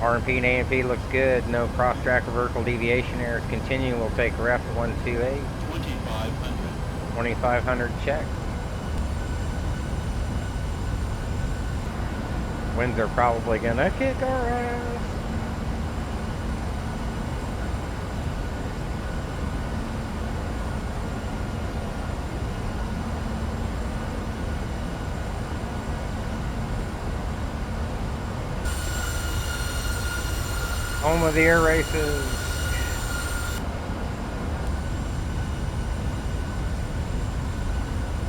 RMP and AMP looks good. No cross-track or vertical deviation errors. Continue. We'll take ref 128. 2,500. 2,500 check. Winds are probably gonna kick our ass. Home of the air races.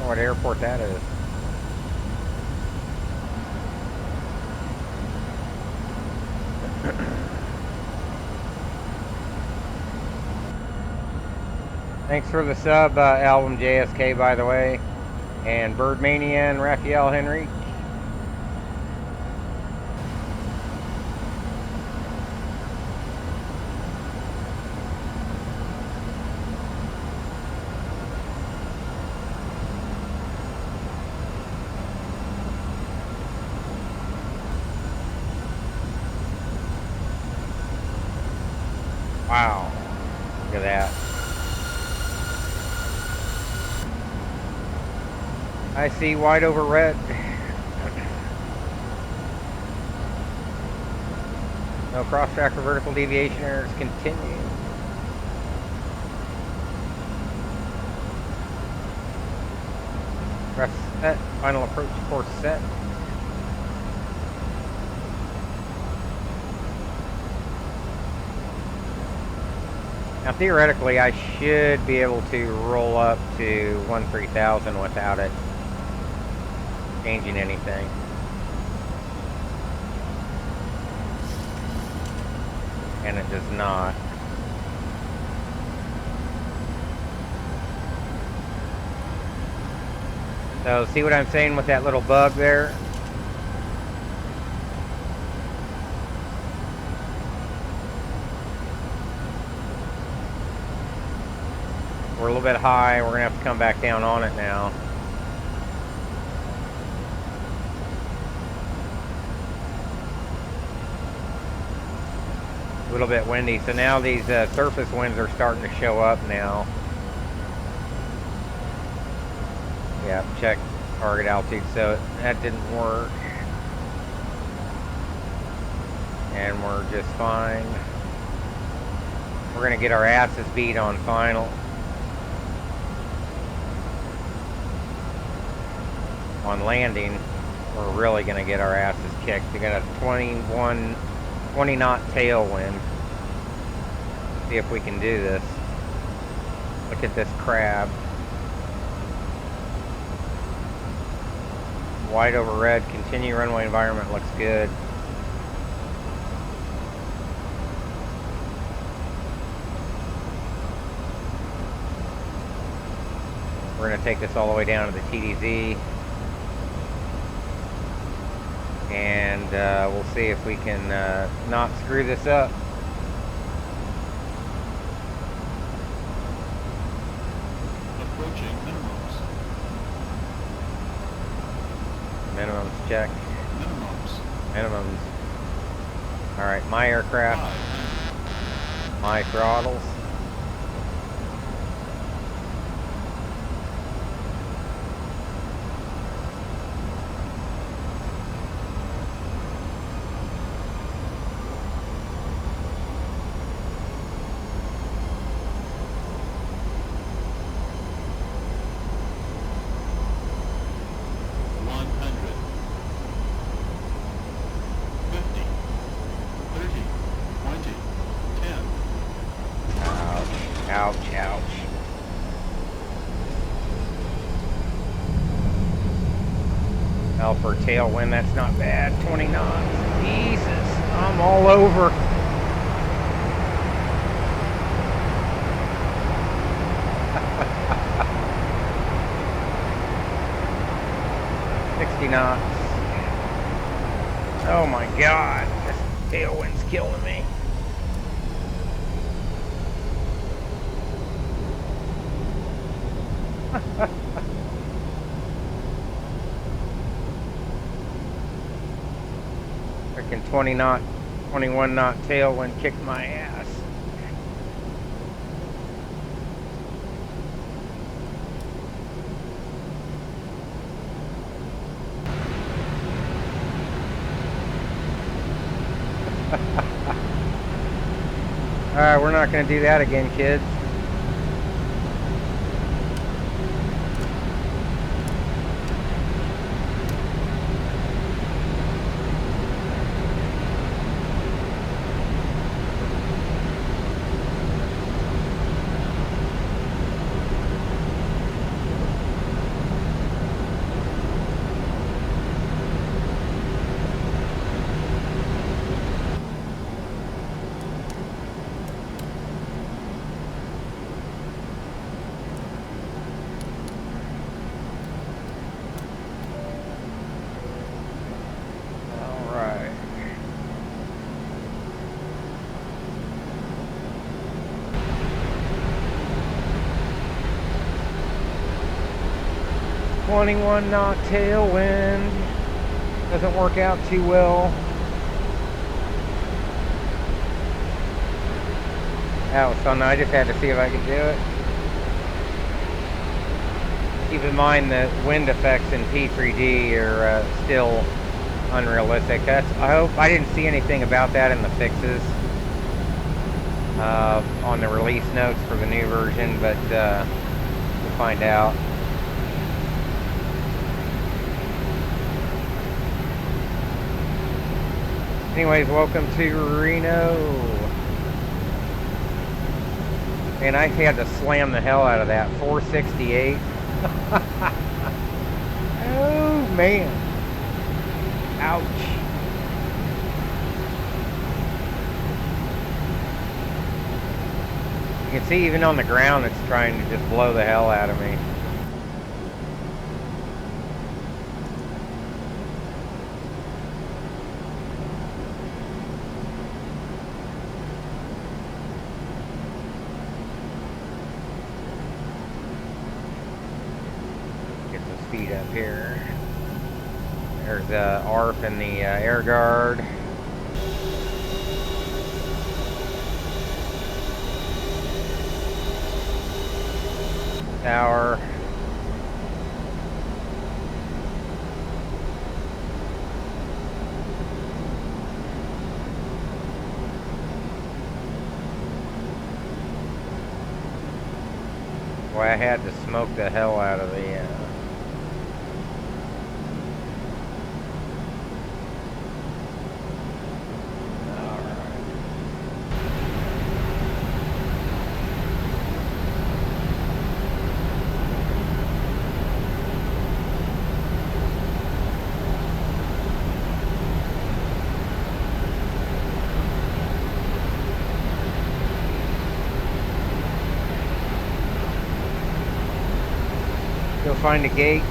What airport that is. Thanks for the sub, Album JSK, by the way. And Birdmania and Raphael Henry. Wow, look at that. I see white over red. No cross-track or vertical deviation errors. Continue. Press set. Final approach course set. Now theoretically I should be able to roll up to 13,000 without it changing anything. And it does not. So see what I'm saying with that little bug there? We're a little bit high. We're going to have to come back down on it now. A little bit windy. So now these surface winds are starting to show up now. Yeah, check target altitude. So that didn't work. And we're just fine. We're going to get our asses beat on final. On landing, we're really going to get our asses kicked. We got a 20 knot tailwind. See if we can do this. Look at this crab. White over red. Continue runway environment looks good. We're going to take this all the way down to the TDZ. And we'll see if we can not screw this up. Approaching minimums. Minimums check. Minimums. Alright, my aircraft. My throttles. Ouch, ouch. Well, for tailwind, that's not bad. 20 knots. Jesus, I'm all over. Oh my god, this tailwind's killing me. Freaking 20 knot, 21 knot tailwind kicked my ass. Alright, we're not going to do that again, kids. Alright. .21 knot tailwind. Doesn't work out too well. That was fun. I just had to see if I could do it. Keep in mind that wind effects in P3D are still unrealistic. I didn't see anything about that in the fixes on the release notes for the new version, but we'll find out. Anyways, welcome to Reno. And I had to slam the hell out of that 468. Oh man. Ouch. You can see even on the ground it's trying to just blow the hell out of me. Get some speed up here. There's the ARP and the air guard. Tower. Boy, I had to smoke the hell out of the go find a gate.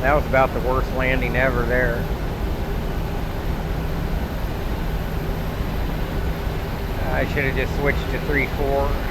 That was about the worst landing ever there. I should have just switched to 3-4.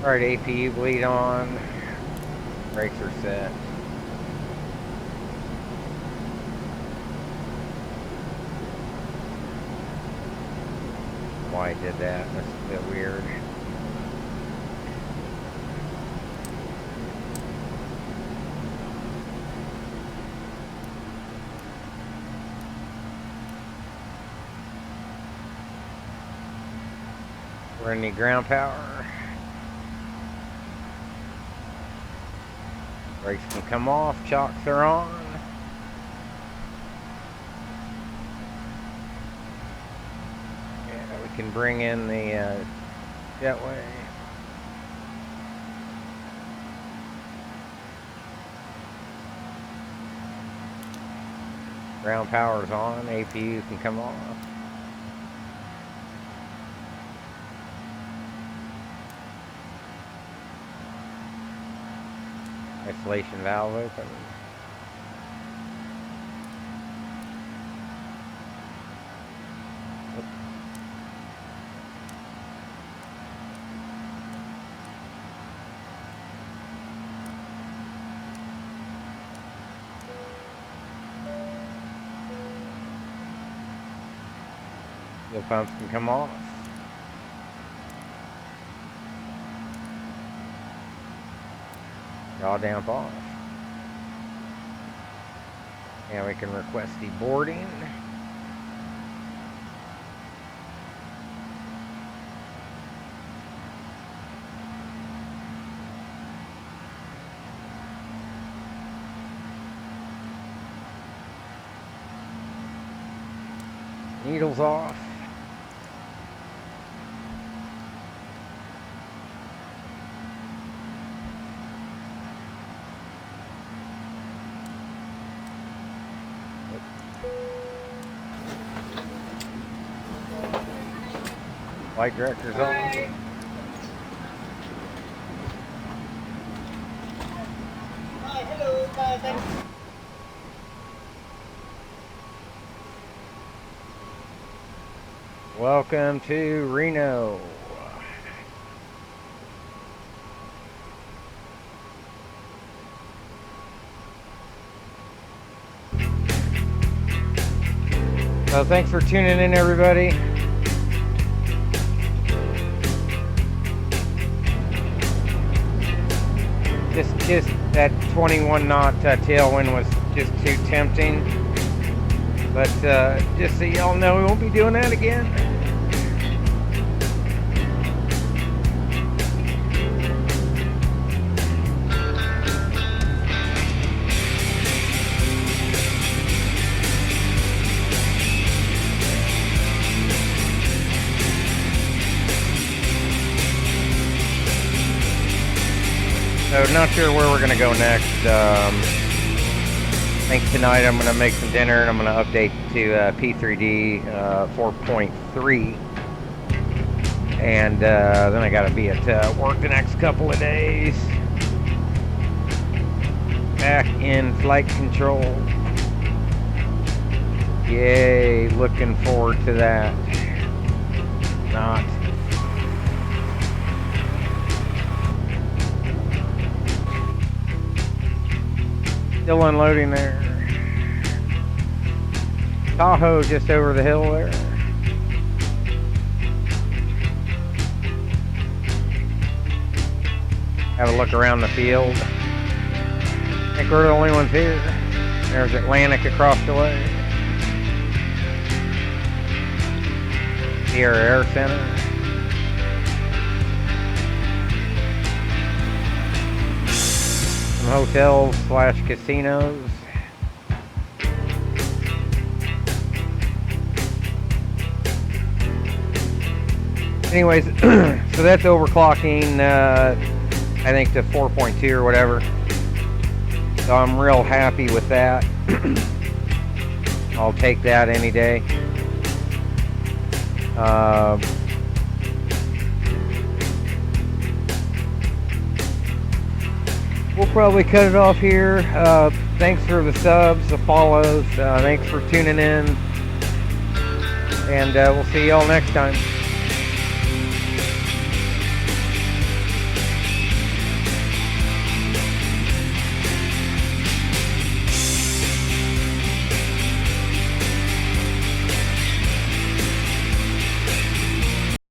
Alright, APU bleed on. Brakes are set. Why I did that, that's a bit weird. We're gonna need ground power. Brakes can come off, chocks are on. Yeah, we can bring in the jetway. Ground power's on, APU can come off. Isolation valve open. Fuel pumps can come off. Draw damp off. And we can request deboarding. Needles off. Flight director's on. Hi, hello, thanks. Welcome to Reno. So thanks for tuning in, everybody. Just that 21 knot tailwind was just too tempting. But just so y'all know, we won't be doing that again. So not sure where we're gonna go next. I think tonight I'm gonna make some dinner and I'm gonna update to P3DV4.2, and then I gotta be at work the next couple of days. Back in flight control. Yay! Looking forward to that. Not. Still unloading there. Tahoe just over the hill there. Have a look around the field. I think we're the only ones here. There's Atlantic across the way. Sierra Air Center. Some hotels / casinos. Anyways, so that's overclocking, I think to 4.2 or whatever. So I'm real happy with that. I'll take that any day. We'll probably cut it off here. Thanks for the subs, the follows. Thanks for tuning in. And we'll see y'all next time.